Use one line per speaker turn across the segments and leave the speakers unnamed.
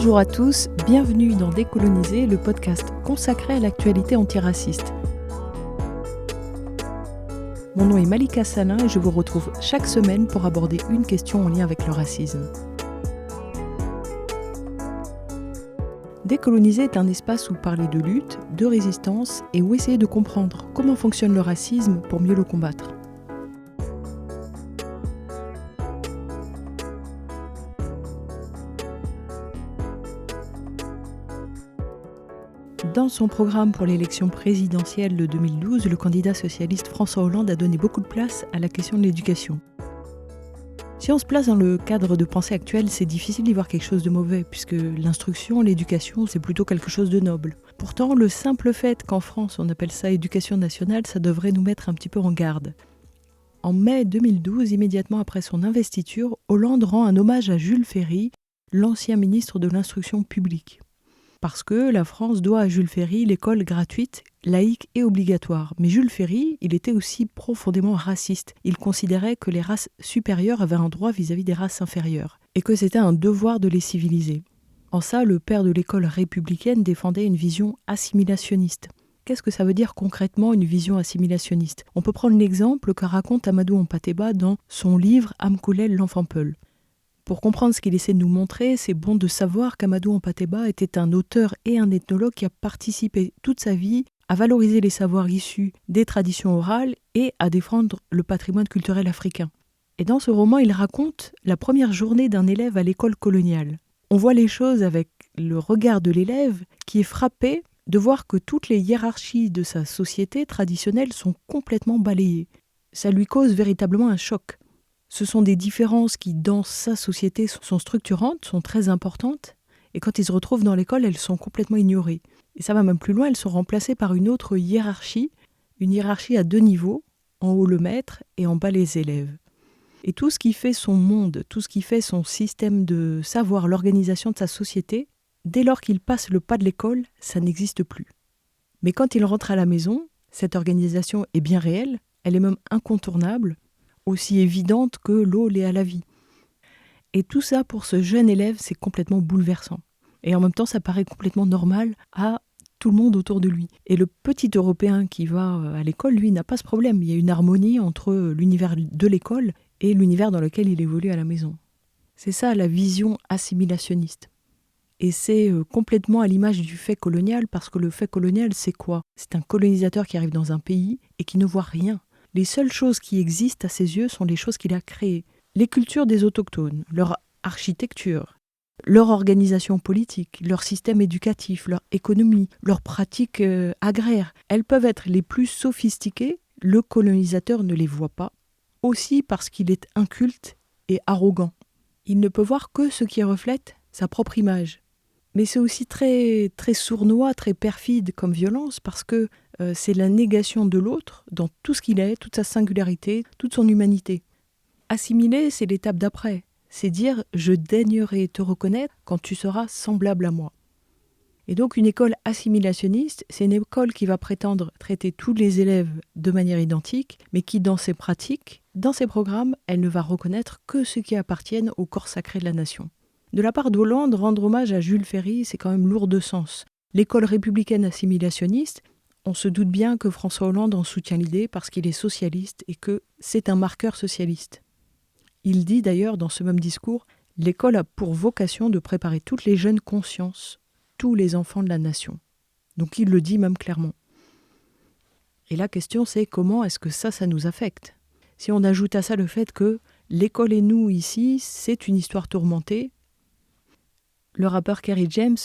Bonjour à tous, bienvenue dans Décoloniser, le podcast consacré à l'actualité antiraciste. Mon nom est Malika Salin et je vous retrouve chaque semaine pour aborder une question en lien avec le racisme. Décoloniser est un espace où parler de lutte, de résistance et où essayer de comprendre comment fonctionne le racisme pour mieux le combattre. Dans son programme pour l'élection présidentielle de 2012, le candidat socialiste François Hollande a donné beaucoup de place à la question de l'éducation. Si on se place dans le cadre de pensée actuelle, c'est difficile d'y voir quelque chose de mauvais, puisque l'instruction, l'éducation, c'est plutôt quelque chose de noble. Pourtant, le simple fait qu'en France, on appelle ça éducation nationale, ça devrait nous mettre un petit peu en garde. En mai 2012, immédiatement après son investiture, Hollande rend un hommage à Jules Ferry, l'ancien ministre de l'Instruction publique. Parce que la France doit à Jules Ferry l'école gratuite, laïque et obligatoire. Mais Jules Ferry, il était aussi profondément raciste. Il considérait que les races supérieures avaient un droit vis-à-vis des races inférieures, et que c'était un devoir de les civiliser. En ça, le père de l'école républicaine défendait une vision assimilationniste. Qu'est-ce que ça veut dire concrètement une vision assimilationniste ? On peut prendre l'exemple que raconte Amadou Hampâté-Bâ dans son livre « Amkoulel, l'enfant Peul ». Pour comprendre ce qu'il essaie de nous montrer, c'est bon de savoir qu'Amadou Hampâté-Bâ était un auteur et un ethnologue qui a participé toute sa vie à valoriser les savoirs issus des traditions orales et à défendre le patrimoine culturel africain. Et dans ce roman, il raconte la première journée d'un élève à l'école coloniale. On voit les choses avec le regard de l'élève qui est frappé de voir que toutes les hiérarchies de sa société traditionnelle sont complètement balayées. Ça lui cause véritablement un choc. Ce sont des différences qui, dans sa société, sont structurantes, sont très importantes, et quand ils se retrouvent dans l'école, elles sont complètement ignorées. Et ça va même plus loin, elles sont remplacées par une autre hiérarchie, une hiérarchie à deux niveaux, en haut le maître et en bas les élèves. Et tout ce qui fait son monde, tout ce qui fait son système de savoir, l'organisation de sa société, dès lors qu'il passe le pas de l'école, ça n'existe plus. Mais quand il rentre à la maison, cette organisation est bien réelle, elle est même incontournable, aussi évidente que l'eau l'est à la vie. Et tout ça, pour ce jeune élève, c'est complètement bouleversant. Et en même temps, ça paraît complètement normal à tout le monde autour de lui. Et le petit Européen qui va à l'école, lui, n'a pas ce problème. Il y a une harmonie entre l'univers de l'école et l'univers dans lequel il évolue à la maison. C'est ça la vision assimilationniste. Et c'est complètement à l'image du fait colonial, parce que le fait colonial, c'est quoi ? C'est un colonisateur qui arrive dans un pays et qui ne voit rien. Les seules choses qui existent à ses yeux sont les choses qu'il a créées. Les cultures des autochtones, leur architecture, leur organisation politique, leur système éducatif, leur économie, leurs pratiques agraires, elles peuvent être les plus sophistiquées, le colonisateur ne les voit pas, aussi parce qu'il est inculte et arrogant. Il ne peut voir que ce qui reflète sa propre image. Mais c'est aussi très, très sournois, très perfide comme violence, parce que c'est la négation de l'autre dans tout ce qu'il est, toute sa singularité, toute son humanité. Assimiler, c'est l'étape d'après. C'est dire « je daignerai te reconnaître quand tu seras semblable à moi ». Et donc une école assimilationniste, c'est une école qui va prétendre traiter tous les élèves de manière identique, mais qui dans ses pratiques, dans ses programmes, elle ne va reconnaître que ceux qui appartiennent au corps sacré de la nation. De la part d'Hollande, rendre hommage à Jules Ferry, c'est quand même lourd de sens. L'école républicaine assimilationniste, on se doute bien que François Hollande en soutient l'idée parce qu'il est socialiste et que c'est un marqueur socialiste. Il dit d'ailleurs dans ce même discours « L'école a pour vocation de préparer toutes les jeunes consciences, tous les enfants de la nation ». Donc il le dit même clairement. Et la question c'est comment est-ce que ça nous affecte ? Si on ajoute à ça le fait que l'école et nous ici, c'est une histoire tourmentée. Le rappeur Kerry James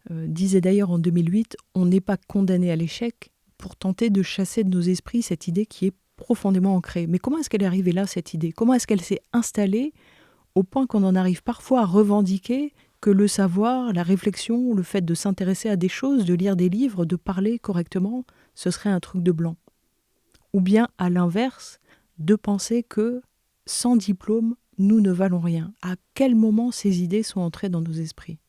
disait d'ailleurs en 2008 « On n'est pas condamné à l'échec pour tenter de chasser de nos esprits cette idée qui est profondément ancrée. » Mais comment est-ce qu'elle est arrivée là, cette idée ? Comment est-ce qu'elle s'est installée au point qu'on en arrive parfois à revendiquer que le savoir, la réflexion, le fait de s'intéresser à des choses, de lire des livres, de parler correctement, ce serait un truc de blanc ? Ou bien, à l'inverse, de penser que sans diplôme, nous ne valons rien. À quel moment ces idées sont entrées dans nos esprits ?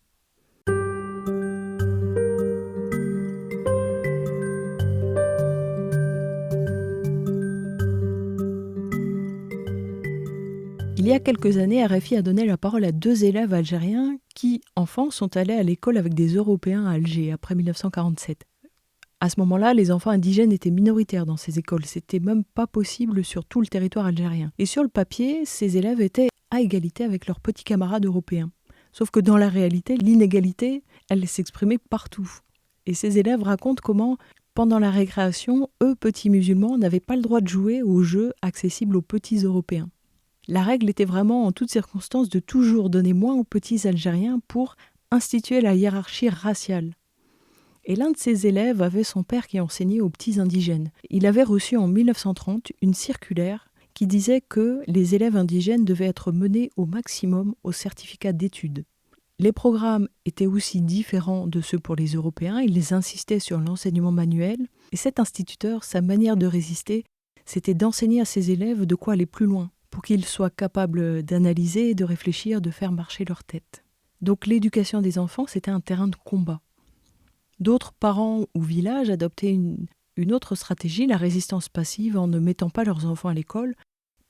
Il y a quelques années, RFI a donné la parole à 2 élèves algériens qui, enfants, sont allés à l'école avec des Européens à Alger après 1947. À ce moment-là, les enfants indigènes étaient minoritaires dans ces écoles. C'était même pas possible sur tout le territoire algérien. Et sur le papier, ces élèves étaient à égalité avec leurs petits camarades européens. Sauf que dans la réalité, l'inégalité, elle s'exprimait partout. Et ces élèves racontent comment, pendant la récréation, eux, petits musulmans, n'avaient pas le droit de jouer aux jeux accessibles aux petits Européens. La règle était vraiment, en toutes circonstances, de toujours donner moins aux petits Algériens pour instituer la hiérarchie raciale. Et l'un de ces élèves avait son père qui enseignait aux petits indigènes. Il avait reçu en 1930 une circulaire qui disait que les élèves indigènes devaient être menés au maximum au certificat d'études. Les programmes étaient aussi différents de ceux pour les Européens, ils insistaient sur l'enseignement manuel, et cet instituteur, sa manière de résister, c'était d'enseigner à ses élèves de quoi aller plus loin, pour qu'ils soient capables d'analyser, de réfléchir, de faire marcher leur tête. Donc l'éducation des enfants, c'était un terrain de combat. D'autres parents ou villages adoptaient une autre stratégie, la résistance passive, en ne mettant pas leurs enfants à l'école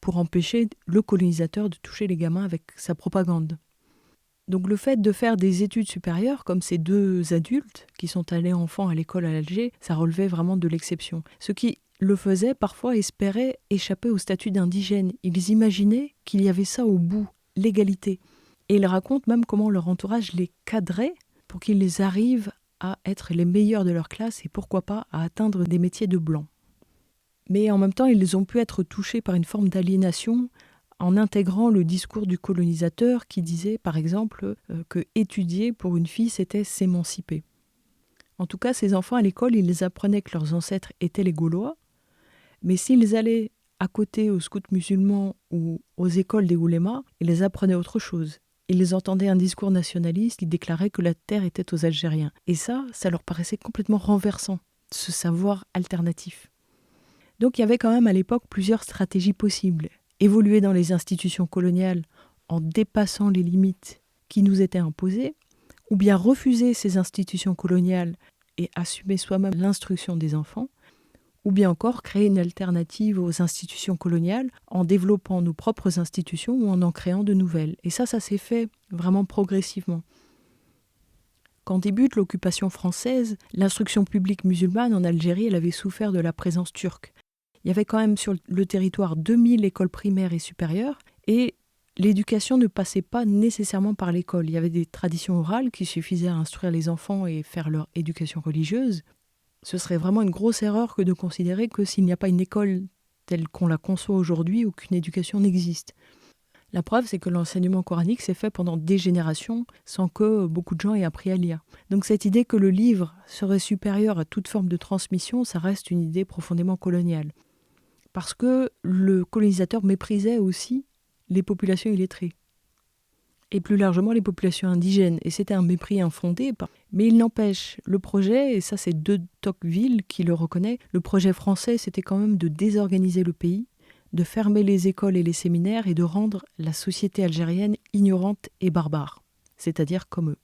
pour empêcher le colonisateur de toucher les gamins avec sa propagande. Donc le fait de faire des études supérieures, comme ces 2 adultes qui sont allés enfants à l'école à Alger, ça relevait vraiment de l'exception. Ceux qui le faisaient parfois espéraient échapper au statut d'indigène. Ils imaginaient qu'il y avait ça au bout, l'égalité. Et ils racontent même comment leur entourage les cadrait pour qu'ils arrivent à être les meilleurs de leur classe et pourquoi pas à atteindre des métiers de blanc. Mais en même temps, ils ont pu être touchés par une forme d'aliénation en intégrant le discours du colonisateur qui disait, par exemple, que étudier pour une fille, c'était s'émanciper. En tout cas, ces enfants à l'école, ils apprenaient que leurs ancêtres étaient les Gaulois, mais s'ils allaient à côté aux scouts musulmans ou aux écoles des oulémas, ils apprenaient autre chose. Ils entendaient un discours nationaliste qui déclarait que la terre était aux Algériens. Et ça leur paraissait complètement renversant, ce savoir alternatif. Donc il y avait quand même à l'époque plusieurs stratégies possibles. Évoluer dans les institutions coloniales en dépassant les limites qui nous étaient imposées, ou bien refuser ces institutions coloniales et assumer soi-même l'instruction des enfants, ou bien encore créer une alternative aux institutions coloniales en développant nos propres institutions ou en créant de nouvelles. Et ça s'est fait vraiment progressivement. Quand débute l'occupation française, l'instruction publique musulmane en Algérie, elle avait souffert de la présence turque. Il y avait quand même sur le territoire 2000 écoles primaires et supérieures, et l'éducation ne passait pas nécessairement par l'école. Il y avait des traditions orales qui suffisaient à instruire les enfants et faire leur éducation religieuse. Ce serait vraiment une grosse erreur que de considérer que s'il n'y a pas une école telle qu'on la conçoit aujourd'hui, aucune éducation n'existe. La preuve, c'est que l'enseignement coranique s'est fait pendant des générations sans que beaucoup de gens aient appris à lire. Donc cette idée que le livre serait supérieur à toute forme de transmission, ça reste une idée profondément coloniale. Parce que le colonisateur méprisait aussi les populations illettrées. Et plus largement les populations indigènes. Et c'était un mépris infondé. Mais il n'empêche, le projet, et ça c'est de Tocqueville qui le reconnaît, le projet français c'était quand même de désorganiser le pays, de fermer les écoles et les séminaires et de rendre la société algérienne ignorante et barbare, c'est-à-dire comme eux.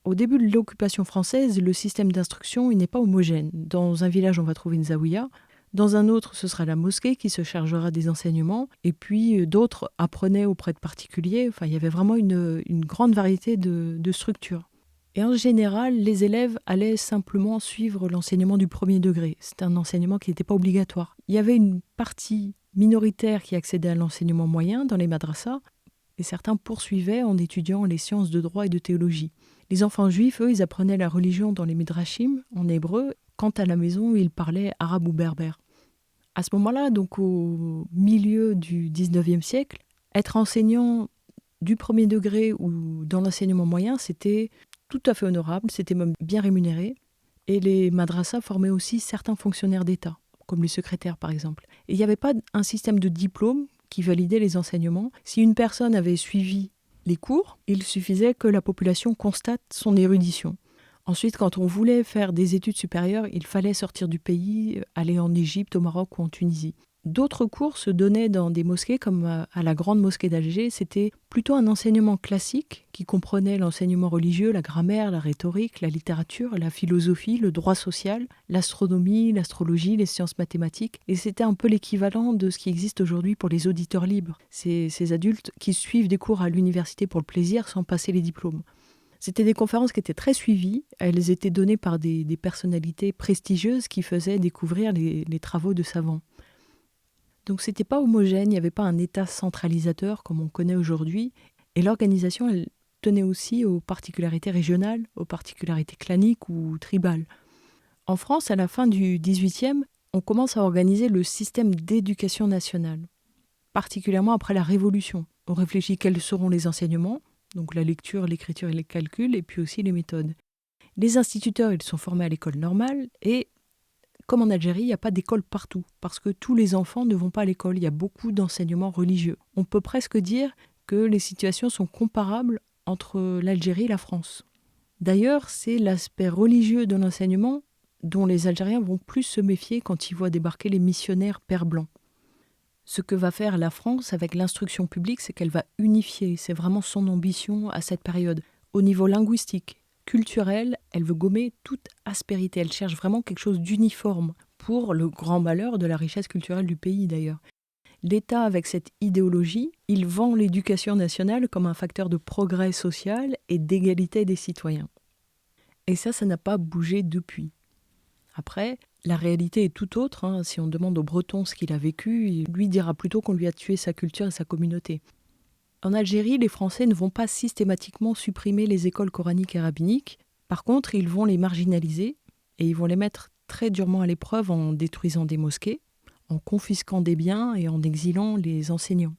Au début de l'occupation française, le système d'instruction il n'est pas homogène. Dans un village, on va trouver une zaouïa. Dans un autre, ce sera la mosquée qui se chargera des enseignements. Et puis d'autres apprenaient auprès de particuliers. Enfin, il y avait vraiment une grande variété de structures. Et en général, les élèves allaient simplement suivre l'enseignement du premier degré. C'était un enseignement qui n'était pas obligatoire. Il y avait une partie minoritaire qui accédait à l'enseignement moyen dans les madrasas. Et certains poursuivaient en étudiant les sciences de droit et de théologie. Les enfants juifs, eux, ils apprenaient la religion dans les midrashim, en hébreu. Quant à la maison, ils parlaient arabe ou berbère. À ce moment-là, donc au milieu du 19e siècle, être enseignant du premier degré ou dans l'enseignement moyen, c'était tout à fait honorable, c'était même bien rémunéré. Et les madrasas formaient aussi certains fonctionnaires d'État, comme les secrétaires par exemple. Et il n'y avait pas un système de diplôme qui validait les enseignements. Si une personne avait suivi les cours, il suffisait que la population constate son érudition. Ensuite, quand on voulait faire des études supérieures, il fallait sortir du pays, aller en Égypte, au Maroc ou en Tunisie. D'autres cours se donnaient dans des mosquées comme à la Grande Mosquée d'Alger. C'était plutôt un enseignement classique qui comprenait l'enseignement religieux, la grammaire, la rhétorique, la littérature, la philosophie, le droit social, l'astronomie, l'astrologie, les sciences mathématiques. Et c'était un peu l'équivalent de ce qui existe aujourd'hui pour les auditeurs libres. Ces adultes qui suivent des cours à l'université pour le plaisir sans passer les diplômes. C'était des conférences qui étaient très suivies. Elles étaient données par des personnalités prestigieuses qui faisaient découvrir les travaux de savants. Donc c'était pas homogène, il n'y avait pas un État centralisateur comme on connaît aujourd'hui. Et l'organisation, elle tenait aussi aux particularités régionales, aux particularités claniques ou tribales. En France, à la fin du XVIIIe, on commence à organiser le système d'éducation nationale, particulièrement après la Révolution. On réfléchit quels seront les enseignements, donc la lecture, l'écriture et les calculs, et puis aussi les méthodes. Les instituteurs, ils sont formés à l'école normale, et comme en Algérie, il n'y a pas d'école partout, parce que tous les enfants ne vont pas à l'école, il y a beaucoup d'enseignements religieux. On peut presque dire que les situations sont comparables entre l'Algérie et la France. D'ailleurs, c'est l'aspect religieux de l'enseignement dont les Algériens vont plus se méfier quand ils voient débarquer les missionnaires pères blancs. Ce que va faire la France avec l'instruction publique, c'est qu'elle va unifier. C'est vraiment son ambition à cette période. Au niveau linguistique, culturel, elle veut gommer toute aspérité. Elle cherche vraiment quelque chose d'uniforme pour le grand malheur de la richesse culturelle du pays d'ailleurs. L'État, avec cette idéologie, il vend l'éducation nationale comme un facteur de progrès social et d'égalité des citoyens. Et ça n'a pas bougé depuis. Après, la réalité est tout autre. Si on demande au Breton ce qu'il a vécu, il lui dira plutôt qu'on lui a tué sa culture et sa communauté. En Algérie, les Français ne vont pas systématiquement supprimer les écoles coraniques et rabbiniques. Par contre, ils vont les marginaliser et ils vont les mettre très durement à l'épreuve en détruisant des mosquées, en confisquant des biens et en exilant les enseignants.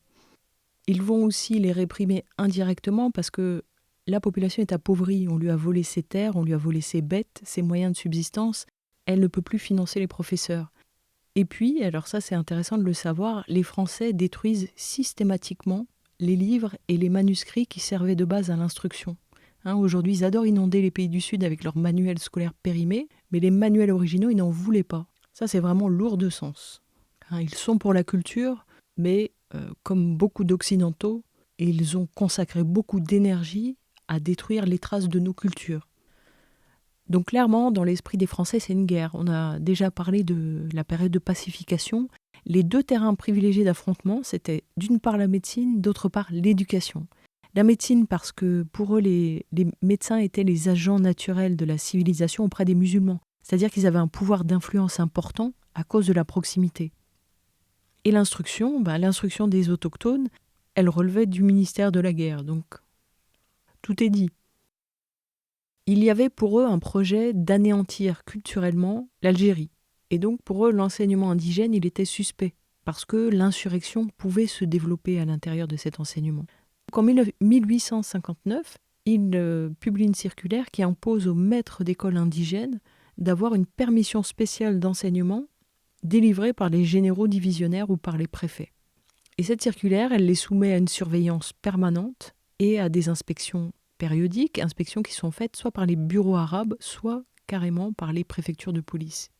Ils vont aussi les réprimer indirectement parce que la population est appauvrie. On lui a volé ses terres, on lui a volé ses bêtes, ses moyens de subsistance. Elle ne peut plus financer les professeurs. Et puis, alors ça c'est intéressant de le savoir, les Français détruisent systématiquement les livres et les manuscrits qui servaient de base à l'instruction. Aujourd'hui, ils adorent inonder les pays du Sud avec leurs manuels scolaires périmés, mais les manuels originaux, ils n'en voulaient pas. Ça, c'est vraiment lourd de sens. Ils sont pour la culture, mais comme beaucoup d'Occidentaux, ils ont consacré beaucoup d'énergie à détruire les traces de nos cultures. Donc clairement, dans l'esprit des Français, c'est une guerre. On a déjà parlé de la période de pacification. Les deux terrains privilégiés d'affrontement, c'était d'une part la médecine, d'autre part l'éducation. La médecine parce que pour eux, les médecins étaient les agents naturels de la civilisation auprès des musulmans. C'est-à-dire qu'ils avaient un pouvoir d'influence important à cause de la proximité. Et l'instruction, l'instruction des autochtones, elle relevait du ministère de la guerre. Donc tout est dit. Il y avait pour eux un projet d'anéantir culturellement l'Algérie. Et donc pour eux, l'enseignement indigène, il était suspect, parce que l'insurrection pouvait se développer à l'intérieur de cet enseignement. Donc en 1859, il publie une circulaire qui impose aux maîtres d'école indigènes d'avoir une permission spéciale d'enseignement délivrée par les généraux divisionnaires ou par les préfets. Et cette circulaire, elle les soumet à une surveillance permanente et à des inspections périodiques, inspections qui sont faites soit par les bureaux arabes, soit carrément par les préfectures de police.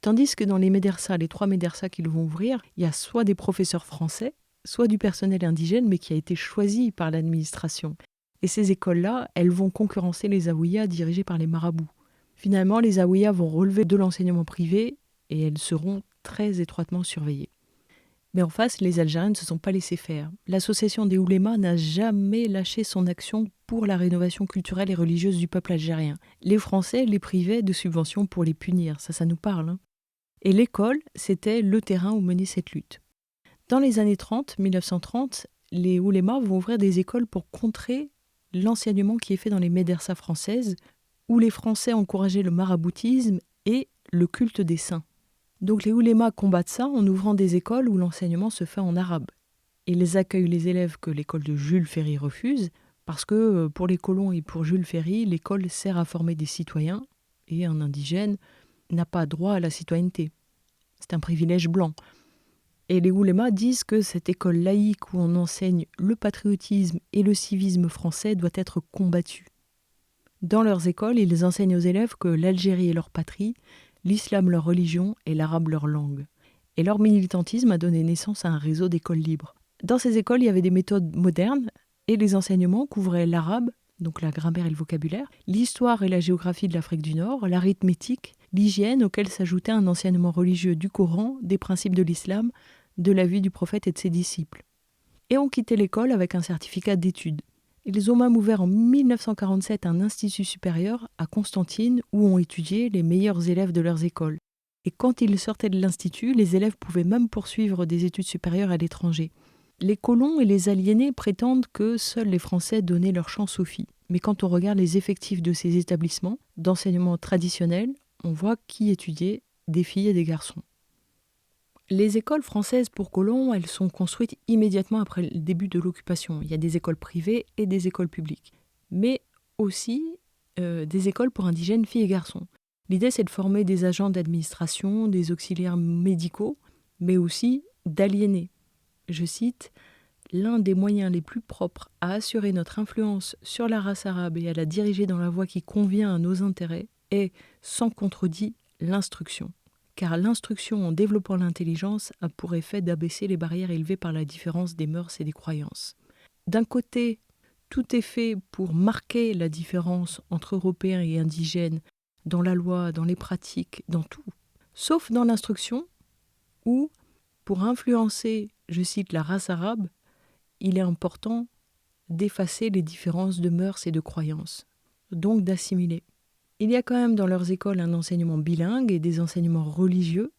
Tandis que dans les médersas, les 3 médersas qu'ils vont ouvrir, il y a soit des professeurs français, soit du personnel indigène, mais qui a été choisi par l'administration. Et ces écoles-là, elles vont concurrencer les zaouïas dirigés par les marabouts. Finalement, les zaouïas vont relever de l'enseignement privé et elles seront très étroitement surveillées. Mais en face, les Algériens ne se sont pas laissés faire. L'association des oulémas n'a jamais lâché son action pour la rénovation culturelle et religieuse du peuple algérien. Les Français les privaient de subventions pour les punir, ça nous parle. Et l'école, c'était le terrain où mener cette lutte. Dans les années 30, 1930, les oulémas vont ouvrir des écoles pour contrer l'enseignement qui est fait dans les médersas françaises, où les Français encourageaient le maraboutisme et le culte des saints. Donc les oulémas combattent ça en ouvrant des écoles où l'enseignement se fait en arabe. Ils accueillent les élèves que l'école de Jules Ferry refuse, parce que pour les colons et pour Jules Ferry, l'école sert à former des citoyens, et un indigène n'a pas droit à la citoyenneté. C'est un privilège blanc. Et les oulémas disent que cette école laïque où on enseigne le patriotisme et le civisme français doit être combattue. Dans leurs écoles, ils enseignent aux élèves que l'Algérie est leur patrie, l'islam leur religion et l'arabe leur langue. Et leur militantisme a donné naissance à un réseau d'écoles libres. Dans ces écoles, il y avait des méthodes modernes et les enseignements couvraient l'arabe, donc la grammaire et le vocabulaire, l'histoire et la géographie de l'Afrique du Nord, l'arithmétique, l'hygiène auquel s'ajoutait un enseignement religieux du Coran, des principes de l'islam, de la vie du prophète et de ses disciples. Et ont quitté l'école avec un certificat d'études. Ils ont même ouvert en 1947 un institut supérieur à Constantine où ont étudié les meilleurs élèves de leurs écoles. Et quand ils sortaient de l'institut, les élèves pouvaient même poursuivre des études supérieures à l'étranger. Les colons et les aliénés prétendent que seuls les Français donnaient leur chance aux filles. Mais quand on regarde les effectifs de ces établissements d'enseignement traditionnel, on voit qui étudiait des filles et des garçons. Les écoles françaises pour colons, elles sont construites immédiatement après le début de l'occupation. Il y a des écoles privées et des écoles publiques. Mais aussi des écoles pour indigènes filles et garçons. L'idée, c'est de former des agents d'administration, des auxiliaires médicaux, mais aussi d'aliénés. Je cite, « L'un des moyens les plus propres à assurer notre influence sur la race arabe et à la diriger dans la voie qui convient à nos intérêts est, sans contredit, l'instruction. Car l'instruction en développant l'intelligence a pour effet d'abaisser les barrières élevées par la différence des mœurs et des croyances. D'un côté, tout est fait pour marquer la différence entre Européens et indigènes dans la loi, dans les pratiques, dans tout, sauf dans l'instruction où, pour influencer, je cite, la race arabe, il est important d'effacer les différences de mœurs et de croyances, donc d'assimiler. Il y a quand même dans leurs écoles un enseignement bilingue et des enseignements religieux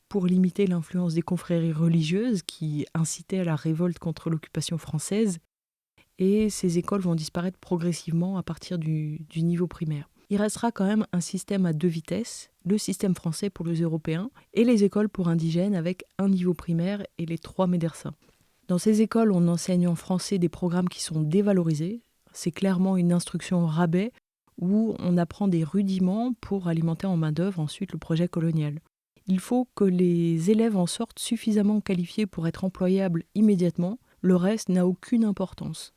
pour limiter l'influence des confréries religieuses qui incitaient à la révolte contre l'occupation française. Et ces écoles vont disparaître progressivement à partir du niveau primaire. Il restera quand même un système à 2 vitesses, le système français pour les Européens et les écoles pour indigènes avec un niveau primaire et les 3 médersins. Dans ces écoles, on enseigne en français des programmes qui sont dévalorisés. C'est clairement une instruction au rabais où on apprend des rudiments pour alimenter en main-d'œuvre ensuite le projet colonial. Il faut que les élèves en sortent suffisamment qualifiés pour être employables immédiatement, le reste n'a aucune importance.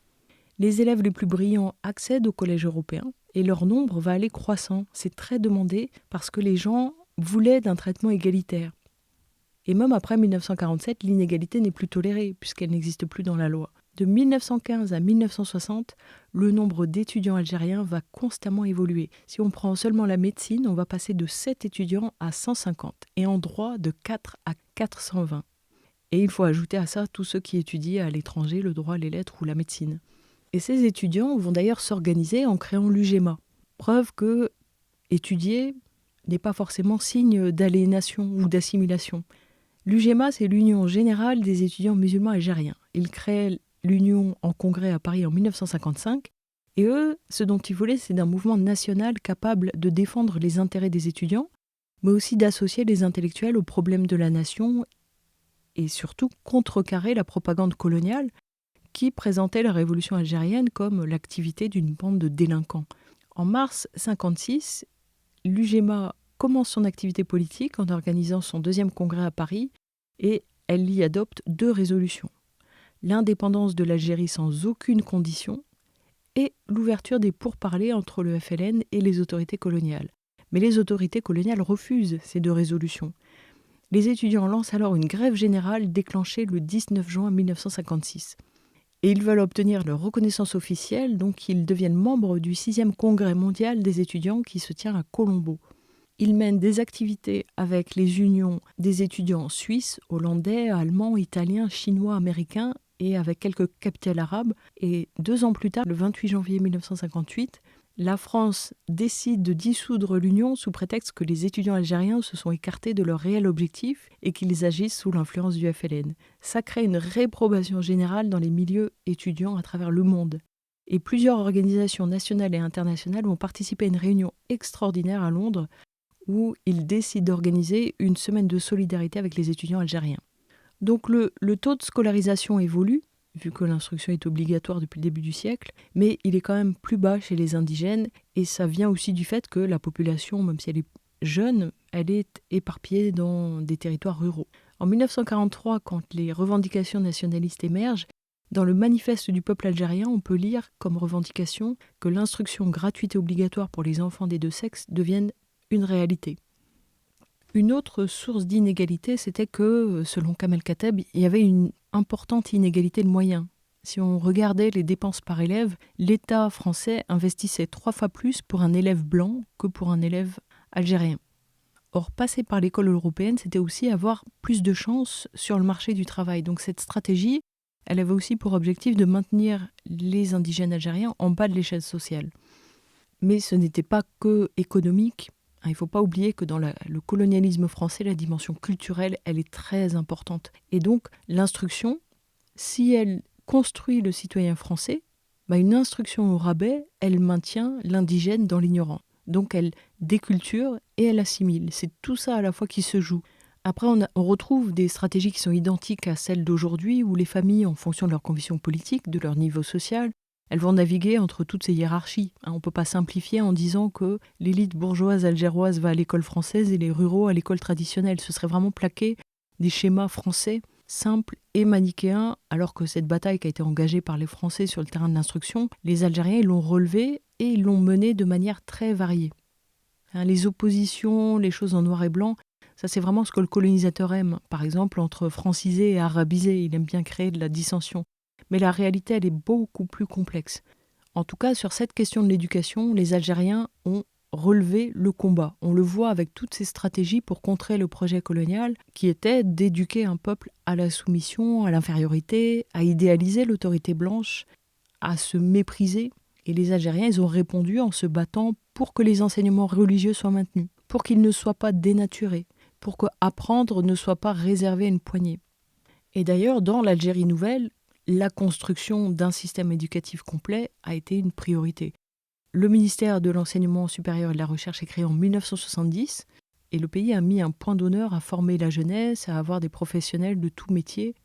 Les élèves les plus brillants accèdent au collège européen et leur nombre va aller croissant. C'est très demandé parce que les gens voulaient d'un traitement égalitaire. Et même après 1947, l'inégalité n'est plus tolérée puisqu'elle n'existe plus dans la loi. De 1915 à 1960, le nombre d'étudiants algériens va constamment évoluer. Si on prend seulement la médecine, on va passer de 7 étudiants à 150 et en droit de 4 à 420. Et il faut ajouter à ça tous ceux qui étudient à l'étranger le droit, les lettres ou la médecine. Et ces étudiants vont d'ailleurs s'organiser en créant l'UGEMA. Preuve que étudier n'est pas forcément signe d'aliénation ou d'assimilation. L'UGEMA, c'est l'Union générale des étudiants musulmans algériens. Ils créent l'Union en congrès à Paris en 1955. Et eux, ce dont ils voulaient, c'est d'un mouvement national capable de défendre les intérêts des étudiants, mais aussi d'associer les intellectuels aux problèmes de la nation et surtout contrecarrer la propagande coloniale qui présentait la révolution algérienne comme l'activité d'une bande de délinquants. En mars 1956, l'UGEMA commence son activité politique en organisant son 2e congrès à Paris et elle y adopte 2 résolutions. L'indépendance de l'Algérie sans aucune condition et l'ouverture des pourparlers entre le FLN et les autorités coloniales. Mais les autorités coloniales refusent ces 2 résolutions. Les étudiants lancent alors une grève générale déclenchée le 19 juin 1956. Et ils veulent obtenir leur reconnaissance officielle, donc ils deviennent membres du 6e congrès mondial des étudiants qui se tient à Colombo. Ils mènent des activités avec les unions des étudiants suisses, hollandais, allemands, italiens, chinois, américains et avec quelques capitales arabes. Et 2 ans plus tard, le 28 janvier 1958, la France décide de dissoudre l'union sous prétexte que les étudiants algériens se sont écartés de leur réel objectif et qu'ils agissent sous l'influence du FLN. Ça crée une réprobation générale dans les milieux étudiants à travers le monde. Et plusieurs organisations nationales et internationales vont participer à une réunion extraordinaire à Londres où ils décident d'organiser une semaine de solidarité avec les étudiants algériens. Donc le taux de scolarisation évolue, vu que l'instruction est obligatoire depuis le début du siècle, mais il est quand même plus bas chez les indigènes, et ça vient aussi du fait que la population, même si elle est jeune, elle est éparpillée dans des territoires ruraux. En 1943, quand les revendications nationalistes émergent, Dans le manifeste du peuple algérien, on peut lire comme revendication que l'instruction gratuite et obligatoire pour les enfants des deux sexes devienne une réalité. Une autre source d'inégalité, c'était que, selon Kamel Kateb, il y avait une importante inégalité de moyens. Si on regardait les dépenses par élève, l'État français investissait 3 fois plus pour un élève blanc que pour un élève algérien. Or, passer par l'école européenne, c'était aussi avoir plus de chances sur le marché du travail. Donc cette stratégie, elle avait aussi pour objectif de maintenir les indigènes algériens en bas de l'échelle sociale. Mais ce n'était pas que économique. Il ne faut pas oublier que dans le colonialisme français, la dimension culturelle, elle est très importante. Et donc, l'instruction, si elle construit le citoyen français, une instruction au rabais, elle maintient l'indigène dans l'ignorance. Donc, elle déculture et elle assimile. C'est tout ça à la fois qui se joue. Après, on retrouve des stratégies qui sont identiques à celles d'aujourd'hui, où les familles, en fonction de leurs convictions politiques, de leur niveau social, elles vont naviguer entre toutes ces hiérarchies. On ne peut pas simplifier en disant que l'élite bourgeoise algéroise va à l'école française et les ruraux à l'école traditionnelle. Ce serait vraiment plaquer des schémas français simples et manichéens, alors que cette bataille qui a été engagée par les Français sur le terrain de l'instruction, les Algériens l'ont relevée et ils l'ont menée de manière très variée. Les oppositions, les choses en noir et blanc, ça c'est vraiment ce que le colonisateur aime. Par exemple, entre francisé et arabisé, il aime bien créer de la dissension. Mais la réalité, elle est beaucoup plus complexe. En tout cas, sur cette question de l'éducation, les Algériens ont relevé le combat. On le voit avec toutes ces stratégies pour contrer le projet colonial qui était d'éduquer un peuple à la soumission, à l'infériorité, à idéaliser l'autorité blanche, à se mépriser. Et les Algériens, ils ont répondu en se battant pour que les enseignements religieux soient maintenus, pour qu'ils ne soient pas dénaturés, pour que apprendre ne soit pas réservé à une poignée. Et d'ailleurs, dans l'Algérie nouvelle, la construction d'un système éducatif complet a été une priorité. Le ministère de l'Enseignement supérieur et de la Recherche est créé en 1970 et le pays a mis un point d'honneur à former la jeunesse, à avoir des professionnels de tout métier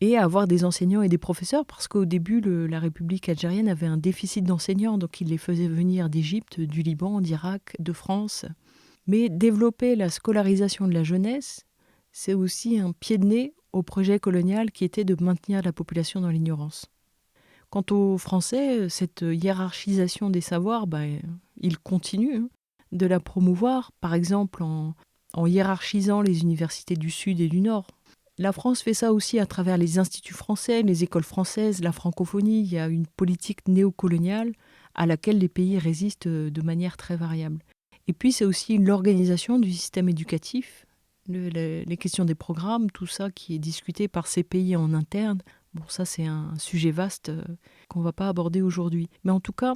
et à avoir des enseignants et des professeurs parce qu'au début, la République algérienne avait un déficit d'enseignants, donc il les faisait venir d'Égypte, du Liban, d'Irak, de France. Mais développer la scolarisation de la jeunesse, c'est aussi un pied de nez au projet colonial qui était de maintenir la population dans l'ignorance. Quant aux Français, cette hiérarchisation des savoirs, ils continuent de la promouvoir, par exemple en hiérarchisant les universités du Sud et du Nord. La France fait ça aussi à travers les instituts français, les écoles françaises, la francophonie. Il y a une politique néocoloniale à laquelle les pays résistent de manière très variable. Et puis c'est aussi l'organisation du système éducatif, les questions des programmes, tout ça qui est discuté par ces pays en interne. Bon, ça c'est un sujet vaste qu'on ne va pas aborder aujourd'hui. Mais en tout cas,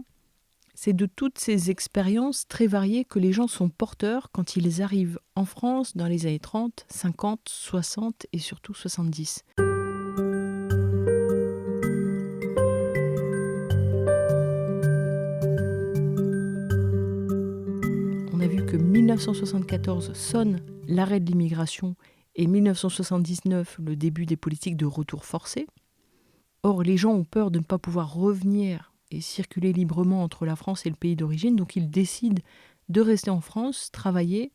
c'est de toutes ces expériences très variées que les gens sont porteurs quand ils arrivent en France dans les années 30, 50, 60 et surtout 70. On a vu que 1974 sonne l'arrêt de l'immigration et 1979 le début des politiques de retour forcé. Or, les gens ont peur de ne pas pouvoir revenir et circuler librement entre la France et le pays d'origine, donc ils décident de rester en France, travailler,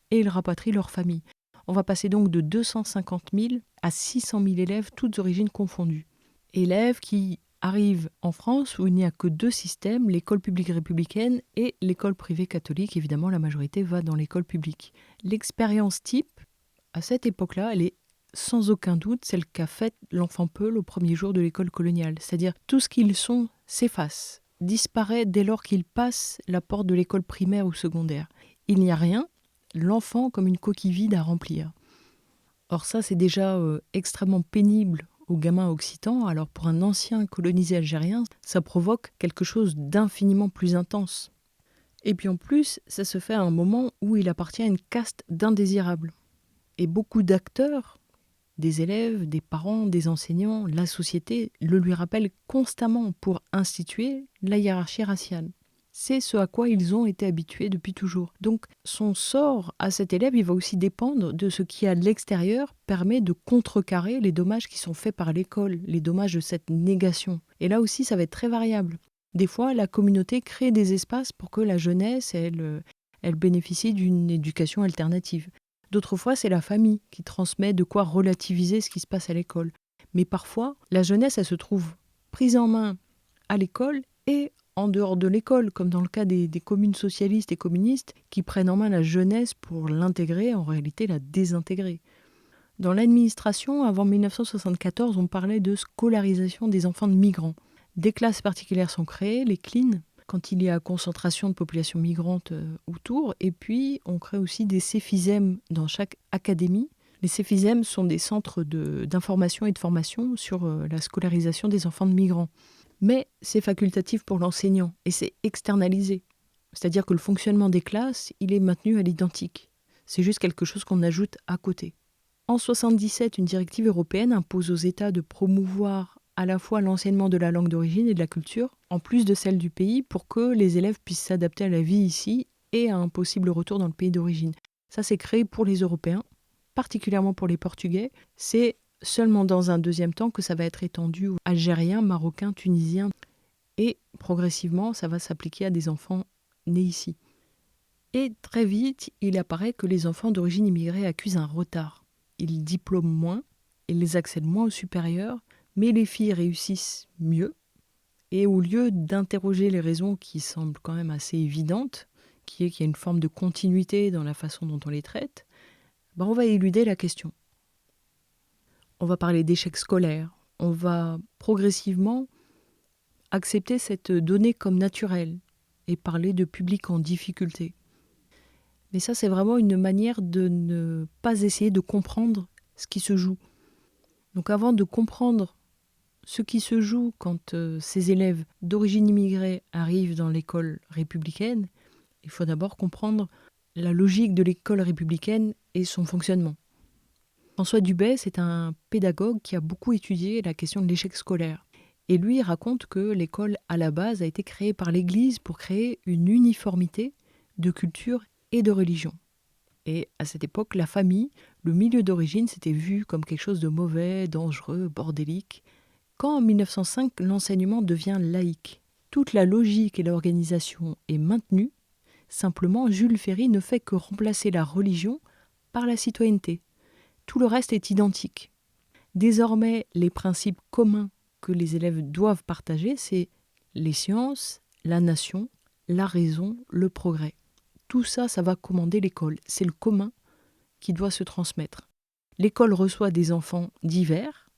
et ils rapatrient leur famille. On va passer donc de 250 000 à 600 000 élèves, toutes origines confondues. Élèves qui arrivent en France où il n'y a que 2 systèmes, l'école publique républicaine et l'école privée catholique. Évidemment, la majorité va dans l'école publique. L'expérience type, à cette époque-là, elle est sans aucun doute celle qu'a faite l'enfant Peul au premier jour de l'école coloniale. C'est-à-dire tout ce qu'ils sont s'efface, disparaît dès lors qu'ils passent la porte de l'école primaire ou secondaire. Il n'y a rien, l'enfant comme une coquille vide à remplir. Or ça, c'est déjà extrêmement pénible aux gamins occitans. Alors pour un ancien colonisé algérien, ça provoque quelque chose d'infiniment plus intense. Et puis en plus, ça se fait à un moment où il appartient à une caste d'indésirables. Et beaucoup d'acteurs, des élèves, des parents, des enseignants, la société le lui rappellent constamment pour instituer la hiérarchie raciale. C'est ce à quoi ils ont été habitués depuis toujours. Donc son sort à cet élève, il va aussi dépendre de ce qui à l'extérieur permet de contrecarrer les dommages qui sont faits par l'école, les dommages de cette négation. Et là aussi, ça va être très variable. Des fois, la communauté crée des espaces pour que la jeunesse, elle bénéficie d'une éducation alternative. D'autres fois, c'est la famille qui transmet de quoi relativiser ce qui se passe à l'école. Mais parfois, la jeunesse, elle se trouve prise en main à l'école et en dehors de l'école, comme dans le cas des communes socialistes et communistes, qui prennent en main la jeunesse pour l'intégrer, en réalité la désintégrer. Dans l'administration, avant 1974, on parlait de scolarisation des enfants de migrants. Des classes particulières sont créées, les CLIN, quand il y a concentration de population migrante autour, et puis on crée aussi des CEFISEM dans chaque académie. Les CEFISEM sont des centres d'information et de formation sur la scolarisation des enfants de migrants. Mais c'est facultatif pour l'enseignant et c'est externalisé. C'est-à-dire que le fonctionnement des classes, il est maintenu à l'identique. C'est juste quelque chose qu'on ajoute à côté. En 1977, une directive européenne impose aux États de promouvoir à la fois l'enseignement de la langue d'origine et de la culture, en plus de celle du pays, pour que les élèves puissent s'adapter à la vie ici et à un possible retour dans le pays d'origine. Ça, c'est créé pour les Européens, particulièrement pour les Portugais. C'est seulement dans un deuxième temps que ça va être étendu aux Algériens, Marocains, Tunisiens. Et progressivement, ça va s'appliquer à des enfants nés ici. Et très vite, il apparaît que les enfants d'origine immigrée accusent un retard. Ils diplôment moins, ils accèdent moins au supérieur, mais les filles réussissent mieux. Et au lieu d'interroger les raisons qui semblent quand même assez évidentes, qui est qu'il y a une forme de continuité dans la façon dont on les traite, on va éluder la question. On va parler d'échec scolaire, on va progressivement accepter cette donnée comme naturelle et parler de public en difficulté. Mais ça, c'est vraiment une manière de ne pas essayer de comprendre ce qui se joue. Donc avant de comprendre ce qui se joue quand ces élèves d'origine immigrée arrivent dans l'école républicaine, il faut d'abord comprendre la logique de l'école républicaine et son fonctionnement. François Dubay, c'est un pédagogue qui a beaucoup étudié la question de l'échec scolaire. Et lui, il raconte que l'école, à la base, a été créée par l'Église pour créer une uniformité de culture et de religion. Et à cette époque, la famille, le milieu d'origine, c'était vu comme quelque chose de mauvais, dangereux, bordélique. Quand en 1905, l'enseignement devient laïque, toute la logique et l'organisation est maintenue. Simplement, Jules Ferry ne fait que remplacer la religion par la citoyenneté. Tout le reste est identique. Désormais, les principes communs que les élèves doivent partager, c'est les sciences, la nation, la raison, le progrès. Tout ça, ça va commander l'école. C'est le commun qui doit se transmettre. L'école reçoit des enfants divers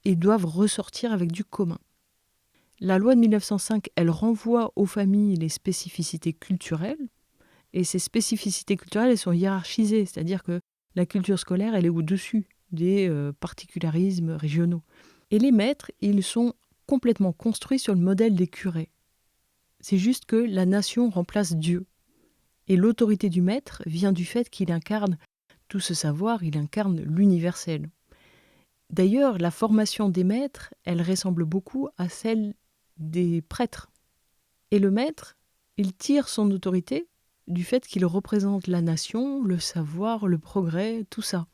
et doivent ressortir avec du commun. La loi de 1905, elle renvoie aux familles les spécificités culturelles, et ces spécificités culturelles, elles sont hiérarchisées, c'est-à-dire que la culture scolaire, elle est au-dessus des particularismes régionaux. Et les maîtres, ils sont complètement construits sur le modèle des curés. C'est juste que la nation remplace Dieu. Et l'autorité du maître vient du fait qu'il incarne tout ce savoir, il incarne l'universel. D'ailleurs, la formation des maîtres, elle ressemble beaucoup à celle des prêtres. Et le maître, il tire son autorité du fait qu'il représente la nation, le savoir, le progrès, tout ça.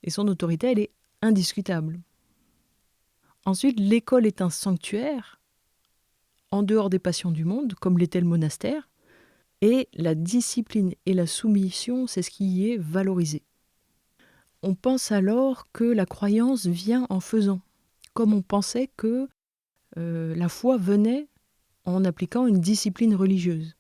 Et son autorité, elle est indiscutable. Ensuite, l'école est un sanctuaire, en dehors des passions du monde, comme l'était le monastère, et la discipline et la soumission, c'est ce qui y est valorisé. On pense alors que la croyance vient en faisant, comme on pensait que la foi venait en appliquant une discipline religieuse.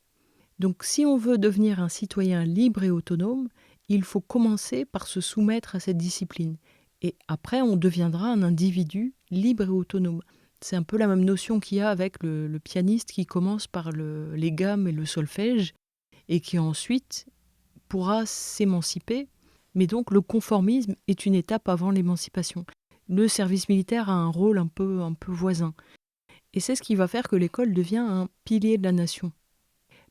Donc si on veut devenir un citoyen libre et autonome, il faut commencer par se soumettre à cette discipline. Et après, on deviendra un individu libre et autonome. C'est un peu la même notion qu'il y a avec le pianiste qui commence par les gammes et le solfège et qui ensuite pourra s'émanciper. Mais donc le conformisme est une étape avant l'émancipation. Le service militaire a un rôle un peu voisin. Et c'est ce qui va faire que l'école devient un pilier de la nation.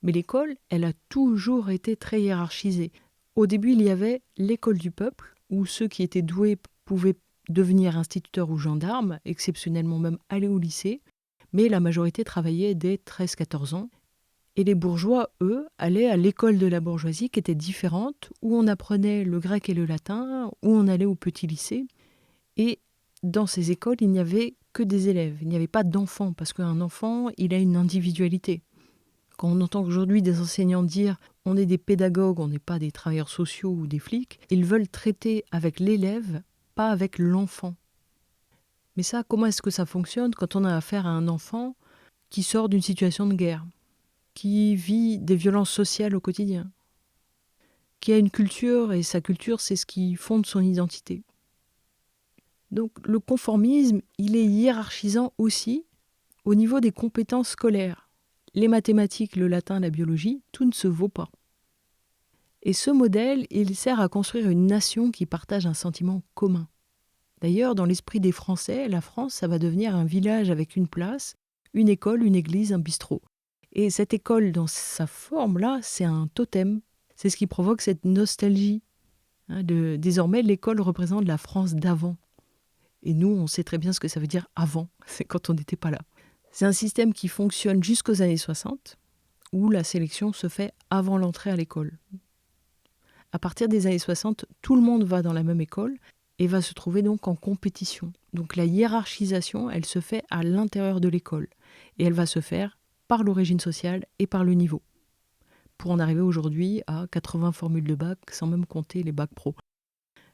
Mais l'école, elle a toujours été très hiérarchisée. Au début, il y avait l'école du peuple, où ceux qui étaient doués pouvaient devenir instituteurs ou gendarmes, exceptionnellement même aller au lycée, mais la majorité travaillait dès 13-14 ans. Et les bourgeois, eux, allaient à l'école de la bourgeoisie qui était différente, où on apprenait le grec et le latin, où on allait au petit lycée. Et dans ces écoles, il n'y avait que des élèves, il n'y avait pas d'enfants, parce qu'un enfant, il a une individualité. Quand on entend aujourd'hui des enseignants dire « on est des pédagogues, on n'est pas des travailleurs sociaux ou des flics », ils veulent traiter avec l'élève, pas avec l'enfant. Mais ça, comment est-ce que ça fonctionne quand on a affaire à un enfant qui sort d'une situation de guerre, qui vit des violences sociales au quotidien, qui a une culture, et sa culture, c'est ce qui fonde son identité. Donc le conformisme, il est hiérarchisant aussi au niveau des compétences scolaires. Les mathématiques, le latin, la biologie, tout ne se vaut pas. Et ce modèle, il sert à construire une nation qui partage un sentiment commun. D'ailleurs, dans l'esprit des Français, la France, ça va devenir un village avec une place, une école, une église, un bistrot. Et cette école, dans sa forme-là, c'est un totem. C'est ce qui provoque cette nostalgie. Désormais, l'école représente la France d'avant. Et nous, on sait très bien ce que ça veut dire avant. C'est quand on n'était pas là. C'est un système qui fonctionne jusqu'aux années 60, où la sélection se fait avant l'entrée à l'école. À partir des années 60, tout le monde va dans la même école et va se trouver donc en compétition. Donc la hiérarchisation, elle se fait à l'intérieur de l'école. Et elle va se faire par l'origine sociale et par le niveau. Pour en arriver aujourd'hui à 80 formules de bac, sans même compter les bacs pro.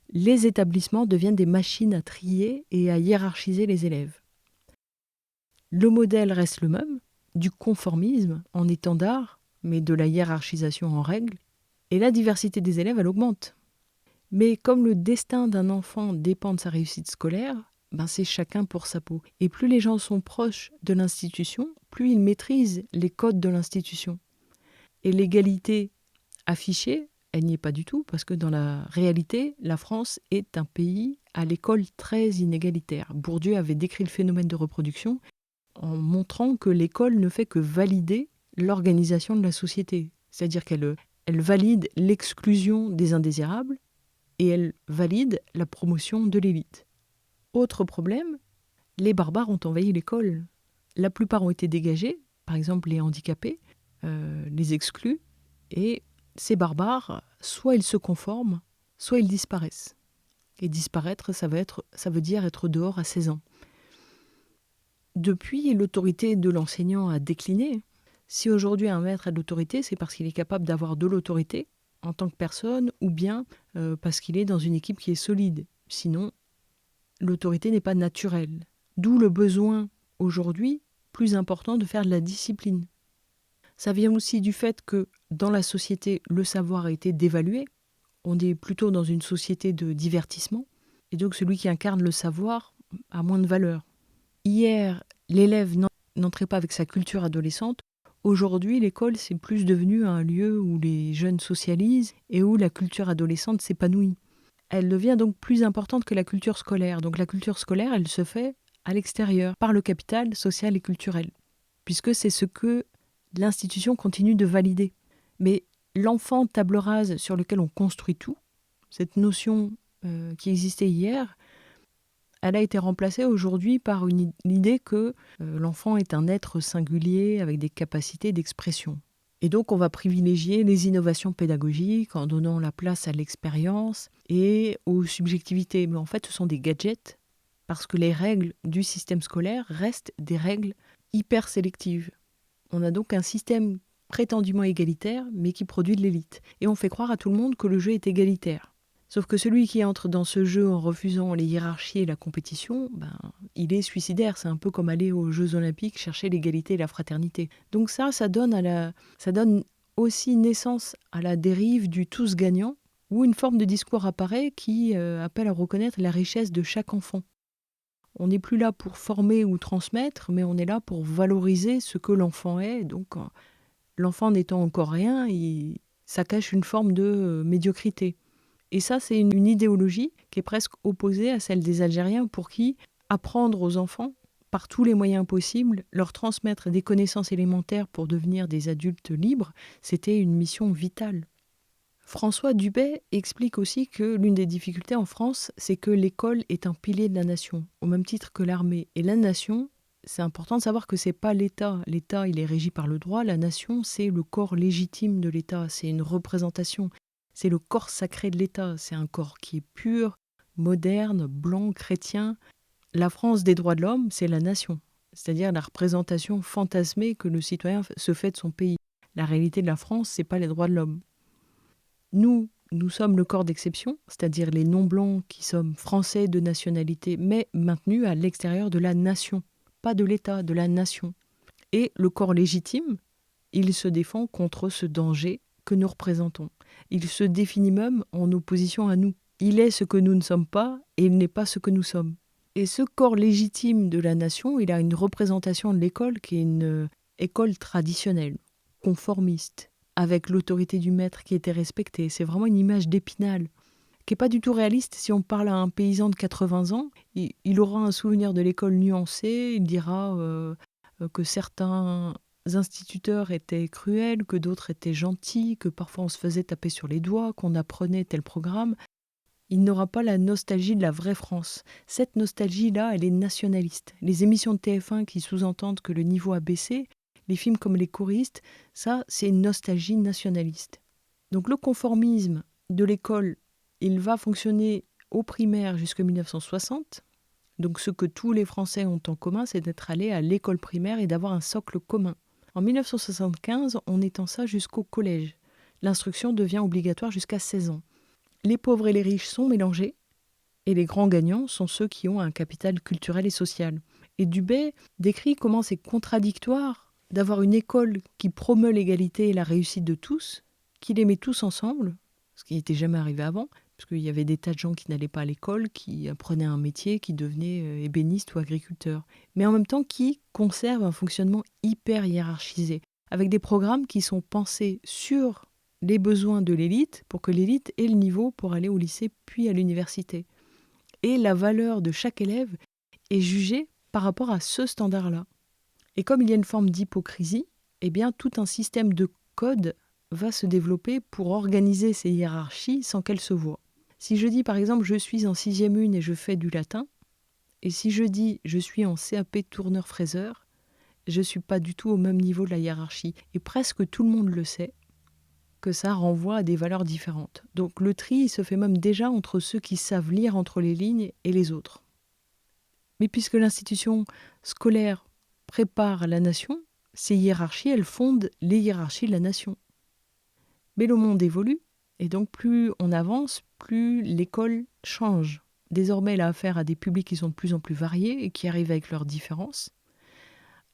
Les établissements deviennent des machines à trier et à hiérarchiser les élèves. Le modèle reste le même, du conformisme en étendard, mais de la hiérarchisation en règle, et la diversité des élèves, elle augmente. Mais comme le destin d'un enfant dépend de sa réussite scolaire, c'est chacun pour sa peau. Et plus les gens sont proches de l'institution, plus ils maîtrisent les codes de l'institution. Et l'égalité affichée, elle n'y est pas du tout, parce que dans la réalité, la France est un pays à l'école très inégalitaire. Bourdieu avait décrit le phénomène de reproduction en montrant que l'école ne fait que valider l'organisation de la société. C'est-à-dire qu'elle valide l'exclusion des indésirables et elle valide la promotion de l'élite. Autre problème, les barbares ont envahi l'école. La plupart ont été dégagés, par exemple les handicapés, les exclus, et ces barbares, soit ils se conforment, soit ils disparaissent. Et disparaître, ça veut dire être dehors à 16 ans. Depuis, l'autorité de l'enseignant a décliné. Si aujourd'hui un maître a de l'autorité, c'est parce qu'il est capable d'avoir de l'autorité en tant que personne, ou bien parce qu'il est dans une équipe qui est solide. Sinon, l'autorité n'est pas naturelle. D'où le besoin, aujourd'hui, plus important de faire de la discipline. Ça vient aussi du fait que, dans la société, le savoir a été dévalué. On est plutôt dans une société de divertissement. Et donc, celui qui incarne le savoir a moins de valeur. Hier, l'élève n'entrait pas avec sa culture adolescente. Aujourd'hui, l'école, c'est plus devenu un lieu où les jeunes socialisent et où la culture adolescente s'épanouit. Elle devient donc plus importante que la culture scolaire. Donc la culture scolaire, elle se fait à l'extérieur, par le capital social et culturel, puisque c'est ce que l'institution continue de valider. Mais l'enfant table rase sur lequel on construit tout, cette notion qui existait hier, elle a été remplacée aujourd'hui par l'idée que l'enfant est un être singulier avec des capacités d'expression. Et donc on va privilégier les innovations pédagogiques en donnant la place à l'expérience et aux subjectivités. Mais en fait, ce sont des gadgets parce que les règles du système scolaire restent des règles hyper sélectives. On a donc un système prétendument égalitaire, mais qui produit de l'élite. Et on fait croire à tout le monde que le jeu est égalitaire. Sauf que celui qui entre dans ce jeu en refusant les hiérarchies et la compétition, il est suicidaire. C'est un peu comme aller aux Jeux Olympiques chercher l'égalité et la fraternité. Donc ça donne aussi naissance à la dérive du tous gagnant, où une forme de discours apparaît qui appelle à reconnaître la richesse de chaque enfant. On n'est plus là pour former ou transmettre, mais on est là pour valoriser ce que l'enfant est. Donc l'enfant n'étant encore rien, ça cache une forme de médiocrité. Et ça, c'est une idéologie qui est presque opposée à celle des Algériens pour qui apprendre aux enfants, par tous les moyens possibles, leur transmettre des connaissances élémentaires pour devenir des adultes libres, c'était une mission vitale. François Dubet explique aussi que l'une des difficultés en France, c'est que l'école est un pilier de la nation, au même titre que l'armée. Et la nation, c'est important de savoir que c'est pas l'État. L'État, il est régi par le droit. La nation, c'est le corps légitime de l'État. C'est une représentation. C'est le corps sacré de l'État. C'est un corps qui est pur, moderne, blanc, chrétien. La France des droits de l'homme, c'est la nation. C'est-à-dire la représentation fantasmée que le citoyen se fait de son pays. La réalité de la France, c'est pas les droits de l'homme. Nous, Nous sommes le corps d'exception, c'est-à-dire les non-blancs qui sommes français de nationalité, mais maintenus à l'extérieur de la nation, pas de l'État, de la nation. Et le corps légitime, il se défend contre ce danger que nous représentons. Il se définit même en opposition à nous. Il est ce que nous ne sommes pas et il n'est pas ce que nous sommes. Et ce corps légitime de la nation, il a une représentation de l'école qui est une école traditionnelle, conformiste, avec l'autorité du maître qui était respectée. C'est vraiment une image d'Épinal, qui n'est pas du tout réaliste. Si on parle à un paysan de 80 ans, il aura un souvenir de l'école nuancé, il dira que certains instituteurs étaient cruels, que d'autres étaient gentils, que parfois on se faisait taper sur les doigts, qu'on apprenait tel programme. Il n'aura pas la nostalgie de la vraie France. Cette nostalgie-là, elle est nationaliste. Les émissions de TF1 qui sous-entendent que le niveau a baissé, les films comme Les Choristes, ça, c'est une nostalgie nationaliste. Donc le conformisme de l'école, il va fonctionner au primaire jusqu'en 1960. Donc ce que tous les Français ont en commun, c'est d'être allés à l'école primaire et d'avoir un socle commun. En 1975, on étend ça jusqu'au collège. L'instruction devient obligatoire jusqu'à 16 ans. Les pauvres et les riches sont mélangés, et les grands gagnants sont ceux qui ont un capital culturel et social. Et Dubé décrit comment c'est contradictoire d'avoir une école qui promeut l'égalité et la réussite de tous, qui les met tous ensemble, ce qui n'était jamais arrivé avant, parce qu'il y avait des tas de gens qui n'allaient pas à l'école, qui apprenaient un métier, qui devenaient ébénistes ou agriculteurs, mais en même temps qui conservent un fonctionnement hyper hiérarchisé, avec des programmes qui sont pensés sur les besoins de l'élite, pour que l'élite ait le niveau pour aller au lycée puis à l'université. Et la valeur de chaque élève est jugée par rapport à ce standard-là. Et comme il y a une forme d'hypocrisie, eh bien tout un système de codes va se développer pour organiser ces hiérarchies sans qu'elles se voient. Si je dis par exemple je suis en 6e une et je fais du latin, et si je dis je suis en CAP tourneur-fraiseur, je ne suis pas du tout au même niveau de la hiérarchie. Et presque tout le monde le sait, que ça renvoie à des valeurs différentes. Donc le tri se fait même déjà entre ceux qui savent lire entre les lignes et les autres. Mais puisque l'institution scolaire prépare la nation, ces hiérarchies, elles fondent les hiérarchies de la nation. Mais le monde évolue, et donc plus on avance, plus l'école change. Désormais, elle a affaire à des publics qui sont de plus en plus variés et qui arrivent avec leurs différences.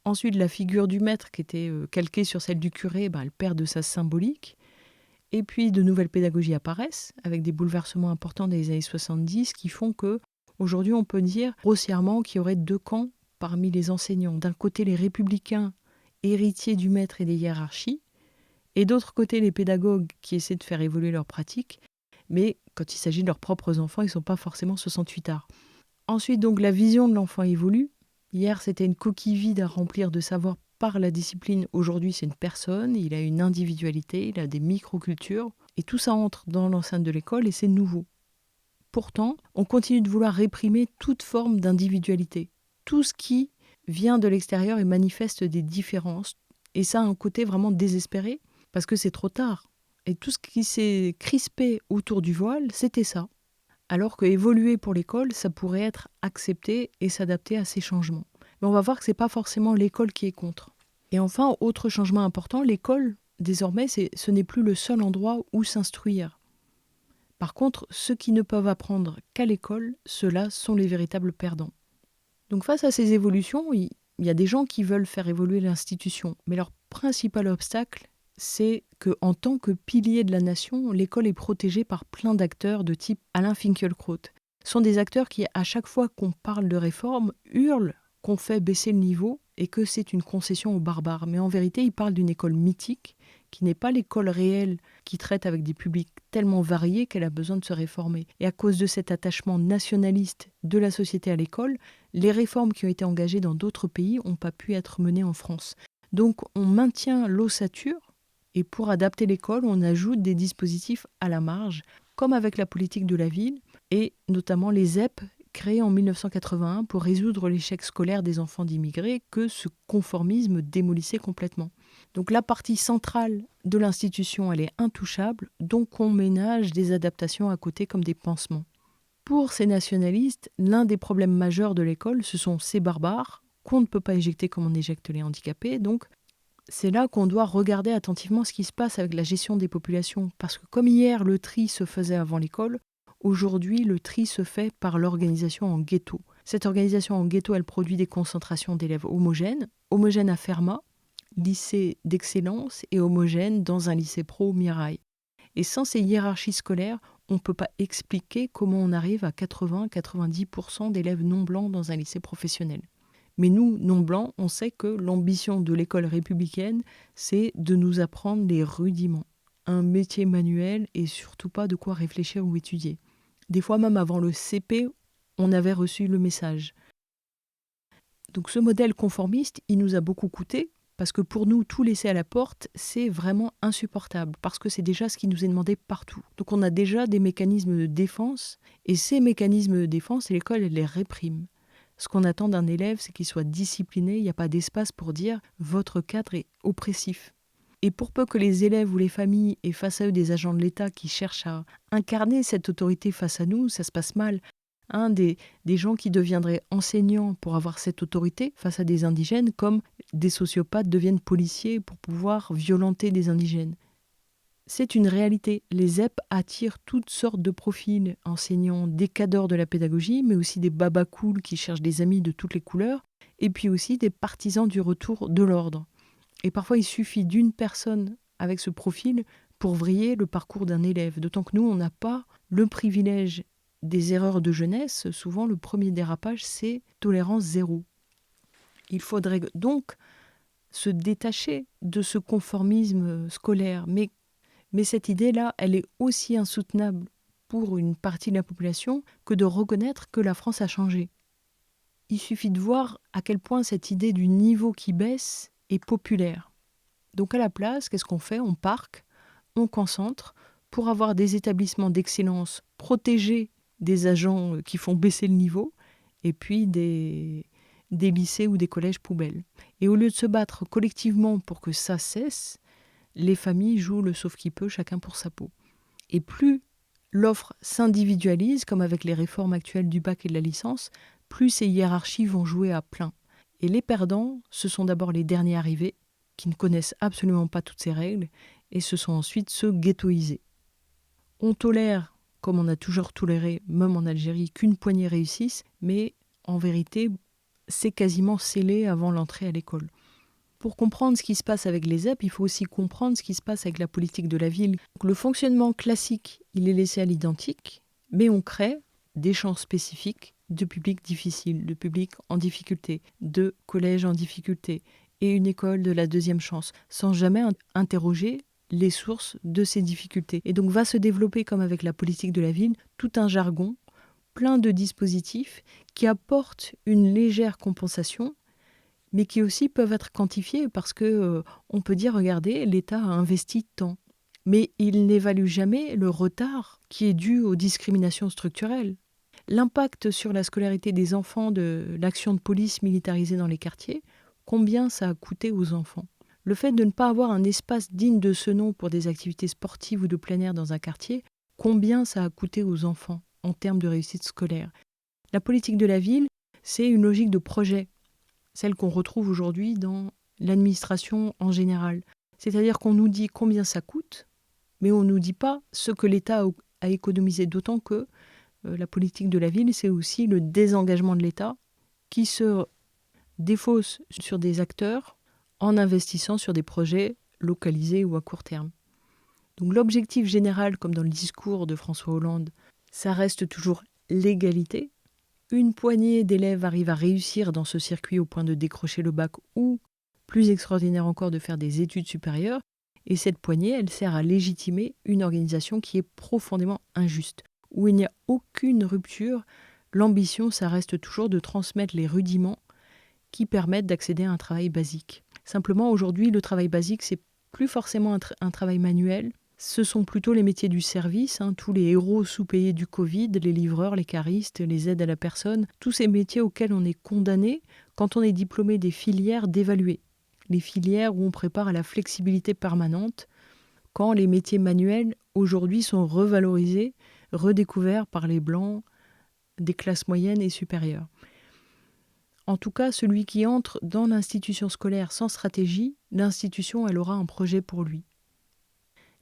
Ensuite, la figure du maître, qui était calquée sur celle du curé, elle perd de sa symbolique. Et puis, de nouvelles pédagogies apparaissent, avec des bouleversements importants des années 70 qui font que, aujourd'hui, on peut dire grossièrement qu'il y aurait deux camps parmi les enseignants. D'un côté, les républicains, héritiers du maître et des hiérarchies, et d'autre côté, les pédagogues qui essaient de faire évoluer leurs pratiques, mais quand il s'agit de leurs propres enfants, ils ne sont pas forcément 68ards. Ensuite, donc, la vision de l'enfant évolue. Hier, c'était une coquille vide à remplir de savoir par la discipline. Aujourd'hui, c'est une personne, il a une individualité, il a des microcultures, et tout ça entre dans l'enceinte de l'école et c'est nouveau. Pourtant, on continue de vouloir réprimer toute forme d'individualité. Tout ce qui vient de l'extérieur et manifeste des différences, et ça a un côté vraiment désespéré, parce que c'est trop tard. Et tout ce qui s'est crispé autour du voile, c'était ça. Alors que évoluer pour l'école, ça pourrait être accepté et s'adapter à ces changements. Mais on va voir que ce n'est pas forcément l'école qui est contre. Et enfin, autre changement important, l'école, désormais, ce n'est plus le seul endroit où s'instruire. Par contre, ceux qui ne peuvent apprendre qu'à l'école, ceux-là sont les véritables perdants. Donc face à ces évolutions, il y a des gens qui veulent faire évoluer l'institution. Mais leur principal obstacle, c'est qu'en tant que pilier de la nation, l'école est protégée par plein d'acteurs de type Alain Finkielkraut. Ce sont des acteurs qui, à chaque fois qu'on parle de réforme, hurlent qu'on fait baisser le niveau et que c'est une concession aux barbares. Mais en vérité, ils parlent d'une école mythique qui n'est pas l'école réelle qui traite avec des publics tellement variés qu'elle a besoin de se réformer. Et à cause de cet attachement nationaliste de la société à l'école, les réformes qui ont été engagées dans d'autres pays n'ont pas pu être menées en France. Donc on maintient l'ossature et pour adapter l'école, on ajoute des dispositifs à la marge, comme avec la politique de la ville et notamment les ZEP créés en 1981 pour résoudre l'échec scolaire des enfants d'immigrés que ce conformisme démolissait complètement. Donc la partie centrale de l'institution, elle est intouchable, donc on ménage des adaptations à côté comme des pansements. Pour ces nationalistes, l'un des problèmes majeurs de l'école, ce sont ces barbares qu'on ne peut pas éjecter comme on éjecte les handicapés. Donc C'est là qu'on doit regarder attentivement ce qui se passe avec la gestion des populations. Parce que comme hier, le tri se faisait avant l'école, aujourd'hui, le tri se fait par l'organisation en ghetto. Cette organisation en ghetto, elle produit des concentrations d'élèves homogènes à Fermat, lycée d'excellence, et homogènes dans un lycée pro Mirail. Et sans ces hiérarchies scolaires, on ne peut pas expliquer comment on arrive à 80-90% d'élèves non blancs dans un lycée professionnel. Mais nous, non-blancs, on sait que l'ambition de l'école républicaine, c'est de nous apprendre les rudiments. Un métier manuel et surtout pas de quoi réfléchir ou étudier. Des fois même avant le CP, on avait reçu le message. Donc ce modèle conformiste, il nous a beaucoup coûté, parce que pour nous, tout laisser à la porte, c'est vraiment insupportable, parce que c'est déjà ce qui nous est demandé partout. Donc on a déjà des mécanismes de défense, et ces mécanismes de défense, l'école, elle les réprime. Ce qu'on attend d'un élève, c'est qu'il soit discipliné, il n'y a pas d'espace pour dire « votre cadre est oppressif ». Et pour peu que les élèves ou les familles aient face à eux des agents de l'État qui cherchent à incarner cette autorité face à nous, ça se passe mal. Des gens qui deviendraient enseignants pour avoir cette autorité face à des indigènes, comme des sociopathes deviennent policiers pour pouvoir violenter des indigènes. C'est une réalité. Les ZEP attirent toutes sortes de profils, enseignants, des cadors de la pédagogie, mais aussi des babas cool qui cherchent des amis de toutes les couleurs, et puis aussi des partisans du retour de l'ordre. Et parfois, il suffit d'une personne avec ce profil pour vriller le parcours d'un élève, d'autant que nous, on n'a pas le privilège des erreurs de jeunesse. Souvent, le premier dérapage, c'est tolérance zéro. Il faudrait donc se détacher de ce conformisme scolaire, mais cette idée-là, elle est aussi insoutenable pour une partie de la population que de reconnaître que la France a changé. Il suffit de voir à quel point cette idée du niveau qui baisse est populaire. Donc à la place, qu'est-ce qu'on fait ? On parque, on concentre pour avoir des établissements d'excellence protégés des agents qui font baisser le niveau, et puis des lycées ou des collèges poubelles. Et au lieu de se battre collectivement pour que ça cesse, les familles jouent le sauve-qui-peut, chacun pour sa peau. Et plus l'offre s'individualise, comme avec les réformes actuelles du bac et de la licence, plus ces hiérarchies vont jouer à plein. Et les perdants, ce sont d'abord les derniers arrivés, qui ne connaissent absolument pas toutes ces règles, et ce sont ensuite ceux ghettoisés. On tolère, comme on a toujours toléré, même en Algérie, qu'une poignée réussisse, mais en vérité, c'est quasiment scellé avant l'entrée à l'école. Pour comprendre ce qui se passe avec les ZEP, il faut aussi comprendre ce qui se passe avec la politique de la ville. Donc, le fonctionnement classique, il est laissé à l'identique, mais on crée des champs spécifiques de publics difficiles, de publics en difficulté, de collèges en difficulté, et une école de la deuxième chance, sans jamais interroger les sources de ces difficultés. Et donc va se développer, comme avec la politique de la ville, tout un jargon, plein de dispositifs qui apportent une légère compensation, mais qui aussi peuvent être quantifiés parce que on peut dire, regardez, l'État a investi tant. Mais il n'évalue jamais le retard qui est dû aux discriminations structurelles. L'impact sur la scolarité des enfants de l'action de police militarisée dans les quartiers, combien ça a coûté aux enfants ? Le fait de ne pas avoir un espace digne de ce nom pour des activités sportives ou de plein air dans un quartier, combien ça a coûté aux enfants en termes de réussite scolaire ? La politique de la ville, c'est une logique de projet, celle qu'on retrouve aujourd'hui dans l'administration en général. C'est-à-dire qu'on nous dit combien ça coûte, mais on ne nous dit pas ce que l'État a économisé, d'autant que la politique de la ville, c'est aussi le désengagement de l'État qui se défausse sur des acteurs en investissant sur des projets localisés ou à court terme. Donc l'objectif général, comme dans le discours de François Hollande, ça reste toujours l'égalité. Une poignée d'élèves arrive à réussir dans ce circuit au point de décrocher le bac ou, plus extraordinaire encore, de faire des études supérieures. Et cette poignée, elle sert à légitimer une organisation qui est profondément injuste, où il n'y a aucune rupture. L'ambition, ça reste toujours de transmettre les rudiments qui permettent d'accéder à un travail basique. Simplement, aujourd'hui, le travail basique, c'est plus forcément un travail manuel. Ce sont plutôt les métiers du service, tous les héros sous-payés du Covid, les livreurs, les caristes, les aides à la personne, tous ces métiers auxquels on est condamné quand on est diplômé des filières dévaluées. Les filières où on prépare à la flexibilité permanente, quand les métiers manuels, aujourd'hui, sont revalorisés, redécouverts par les blancs des classes moyennes et supérieures. En tout cas, celui qui entre dans l'institution scolaire sans stratégie l'institution elle aura un projet pour lui.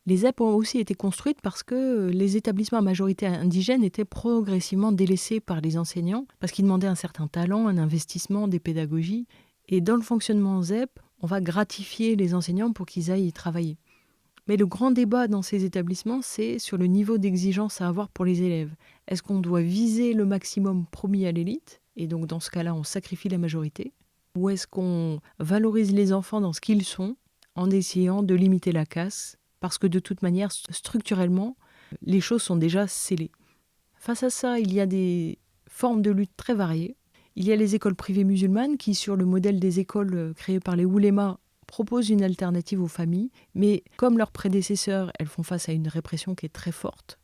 Les ZEP ont aussi été construites parce que les établissements à majorité indigène étaient progressivement délaissés par les enseignants, parce qu'ils demandaient un certain talent, un investissement, des pédagogies. Et dans le fonctionnement ZEP, on va gratifier les enseignants pour qu'ils aillent y travailler. Mais le grand débat dans ces établissements, c'est sur le niveau d'exigence à avoir pour les élèves. Est-ce qu'on doit viser le maximum promis à l'élite, et donc dans ce cas-là, on sacrifie la majorité, ou est-ce qu'on valorise les enfants dans ce qu'ils sont, en essayant de limiter la casse, parce que de toute manière, structurellement, les choses sont déjà scellées. Face à ça, il y a des formes de lutte très variées. Il y a les écoles privées musulmanes qui, sur le modèle des écoles créées par les oulémas, proposent une alternative aux familles, mais comme leurs prédécesseurs, elles font face à une répression qui est très forte.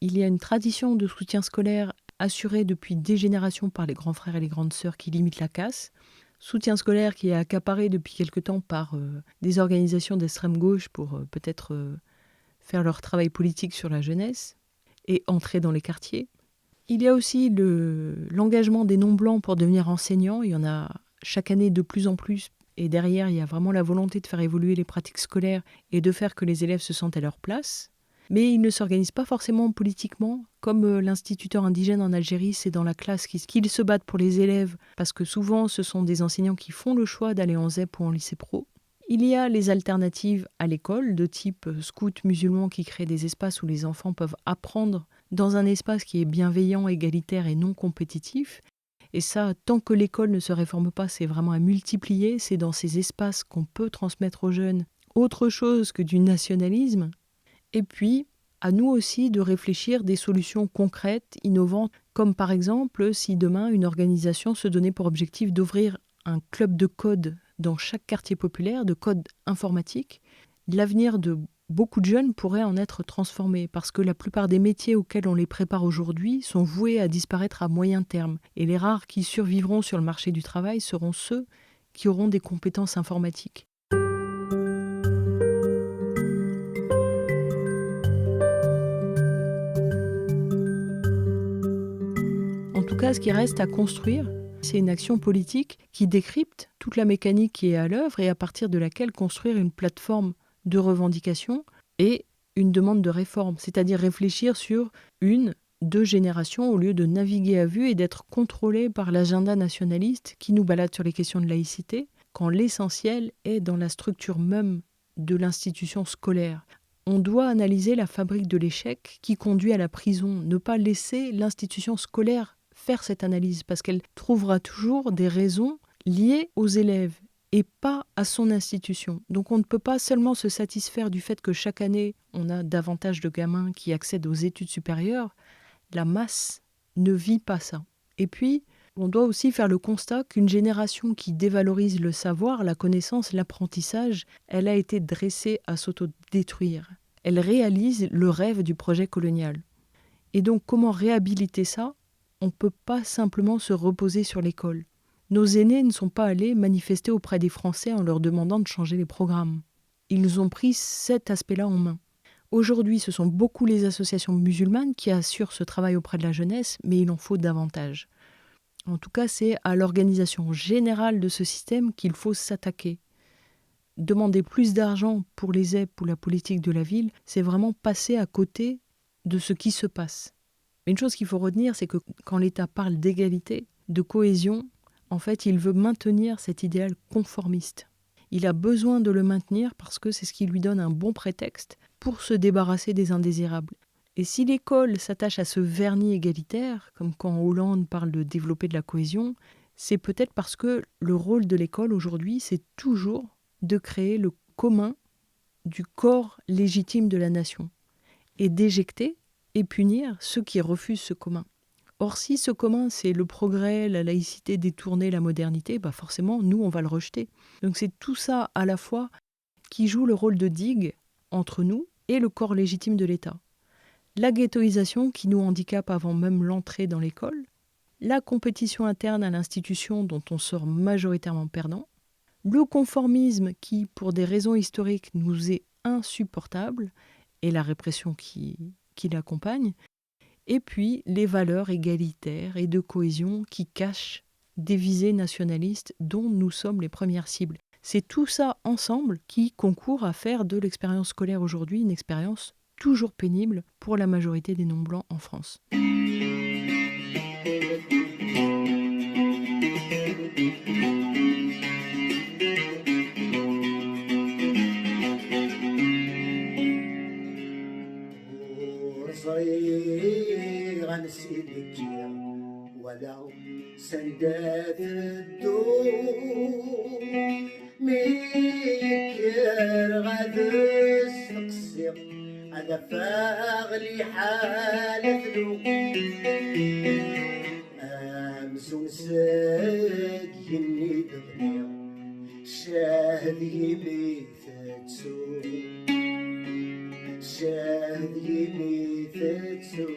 Il y a une tradition de soutien scolaire assurée depuis des générations par les grands frères et les grandes sœurs qui limitent la casse. Soutien scolaire qui est accaparé depuis quelque temps par des organisations d'extrême gauche pour peut-être faire leur travail politique sur la jeunesse et entrer dans les quartiers. Il y a aussi l'engagement des non-blancs pour devenir enseignants. Il y en a chaque année de plus en plus. Et derrière, il y a vraiment la volonté de faire évoluer les pratiques scolaires et de faire que les élèves se sentent à leur place. Mais ils ne s'organisent pas forcément politiquement, comme l'instituteur indigène en Algérie, c'est dans la classe qu'ils se battent pour les élèves, parce que souvent ce sont des enseignants qui font le choix d'aller en ZEP ou en lycée pro. Il y a les alternatives à l'école, de type scout musulman qui créent des espaces où les enfants peuvent apprendre dans un espace qui est bienveillant, égalitaire et non compétitif. Et ça, tant que l'école ne se réforme pas, c'est vraiment à multiplier. C'est dans ces espaces qu'on peut transmettre aux jeunes autre chose que du nationalisme. Et puis, à nous aussi de réfléchir des solutions concrètes, innovantes, comme par exemple si demain une organisation se donnait pour objectif d'ouvrir un club de code dans chaque quartier populaire, de code informatique. L'avenir de beaucoup de jeunes pourrait en être transformé parce que la plupart des métiers auxquels on les prépare aujourd'hui sont voués à disparaître à moyen terme. Et les rares qui survivront sur le marché du travail seront ceux qui auront des compétences informatiques. En tout cas, ce qui reste à construire, c'est une action politique qui décrypte toute la mécanique qui est à l'œuvre et à partir de laquelle construire une plateforme de revendication et une demande de réforme, c'est-à-dire réfléchir sur 1-2 générations au lieu de naviguer à vue et d'être contrôlé par l'agenda nationaliste qui nous balade sur les questions de laïcité, quand l'essentiel est dans la structure même de l'institution scolaire. On doit analyser la fabrique de l'échec qui conduit à la prison, ne pas laisser l'institution scolaire faire cette analyse parce qu'elle trouvera toujours des raisons liées aux élèves et pas à son institution. Donc on ne peut pas seulement se satisfaire du fait que chaque année, on a davantage de gamins qui accèdent aux études supérieures. La masse ne vit pas ça. Et puis, on doit aussi faire le constat qu'une génération qui dévalorise le savoir, la connaissance, l'apprentissage, elle a été dressée à s'autodétruire. Elle réalise le rêve du projet colonial. Et donc, comment réhabiliter ça ? On ne peut pas simplement se reposer sur l'école. Nos aînés ne sont pas allés manifester auprès des Français en leur demandant de changer les programmes. Ils ont pris cet aspect-là en main. Aujourd'hui, ce sont beaucoup les associations musulmanes qui assurent ce travail auprès de la jeunesse, mais il en faut davantage. En tout cas, c'est à l'organisation générale de ce système qu'il faut s'attaquer. Demander plus d'argent pour les ZEP ou la politique de la ville, c'est vraiment passer à côté de ce qui se passe. Mais une chose qu'il faut retenir, c'est que quand l'État parle d'égalité, de cohésion, en fait, il veut maintenir cet idéal conformiste. Il a besoin de le maintenir parce que c'est ce qui lui donne un bon prétexte pour se débarrasser des indésirables. Et si l'école s'attache à ce vernis égalitaire, comme quand Hollande parle de développer de la cohésion, c'est peut-être parce que le rôle de l'école aujourd'hui, c'est toujours de créer le commun du corps légitime de la nation et d'éjecter et punir ceux qui refusent ce commun. Or, si ce commun, c'est le progrès, la laïcité détournée, la modernité, forcément, nous, on va le rejeter. Donc c'est tout ça à la fois qui joue le rôle de digue entre nous et le corps légitime de l'État. La ghettoisation qui nous handicape avant même l'entrée dans l'école, la compétition interne à l'institution dont on sort majoritairement perdant, le conformisme qui, pour des raisons historiques, nous est insupportable, et la répression qui l'accompagne, et puis les valeurs égalitaires et de cohésion qui cachent des visées nationalistes dont nous sommes les premières cibles. C'est tout ça ensemble qui concourt à faire de l'expérience scolaire aujourd'hui une expérience toujours pénible pour la majorité des non-blancs en France.
ولو سندات الدور ميكر غادس تقصير هذا فاغلي حالة ذو أمسون ساق يني دغنير شاهد يميثتسو شاهد يميثتسو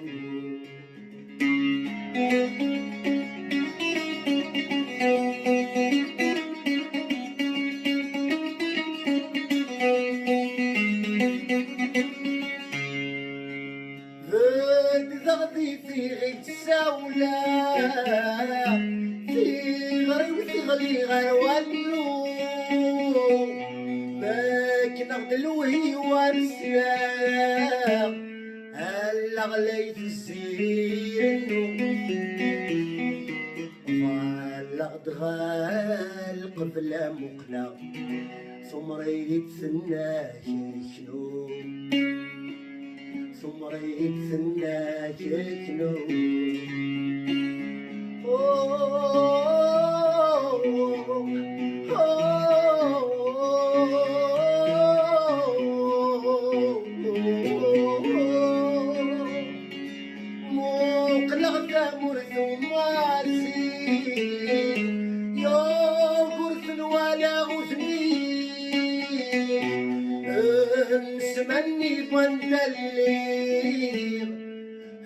في غيت ساولا في غري وتغلي غير والو ماك نغدلوهي وارسلا هلا غليت الزينو ولا غدغال قبل مقلا ثم ريت ثناك شنو ثم ريت ثناك كنو مقلغ ثمرث ومارسين يا غرث ولا غثني سمني بندلير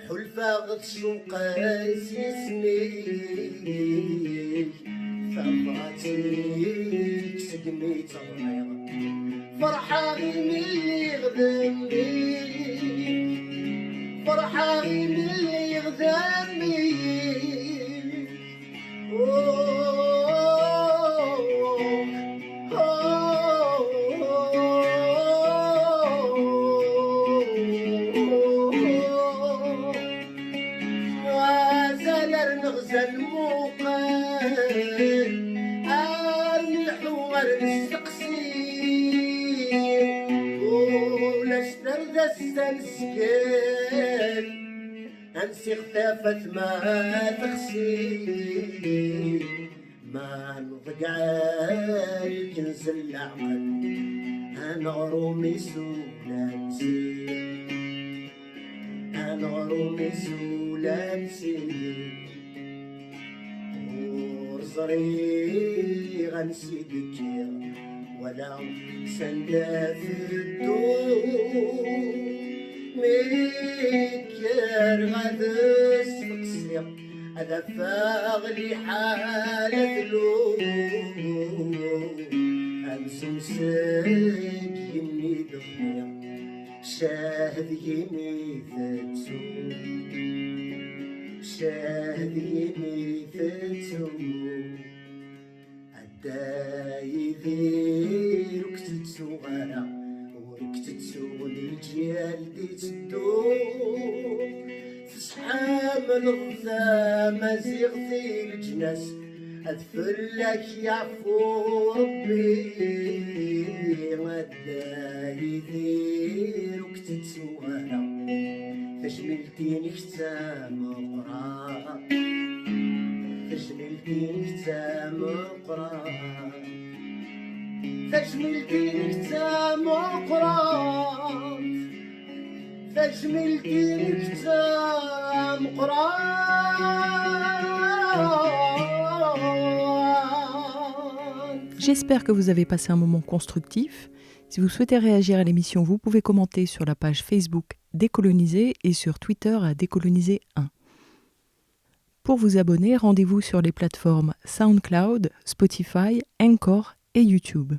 حلفة غتشو قاسيسني ثباتي سقمي تغير فرحة غيمي غذني فرحة غيمي غذني السكين أنسي خفافة ما تغسيل ما نضقع الكنز العقل أنا غرومي سولانسي أنا غرومي سولانسي ورزري غنسي بكير ولا سندا في الدور ميكر غادس تقصير هذا فاغلي حالة ذلو أمسو ساق يمي دغنير شاهد يمي ثتسو شاهد يمي ثتسو دايذير وكتتسو غانا وكتتسو الجيال دي تدو تسحام الغثام زيغتي الجناس أدفلك يعفو ربي دايذير وكتتسو غانا فشملتيني ختام قرا فشملتيني ختام قرا فشملتيني ختام قرا فشملتيني ختام قرا
J'espère que vous avez passé un moment constructif. Si vous souhaitez réagir à l'émission, vous pouvez commenter sur la page Facebook Décoloniser et sur Twitter à Décoloniser1. Pour vous abonner, rendez-vous sur les plateformes SoundCloud, Spotify, Anchor et YouTube.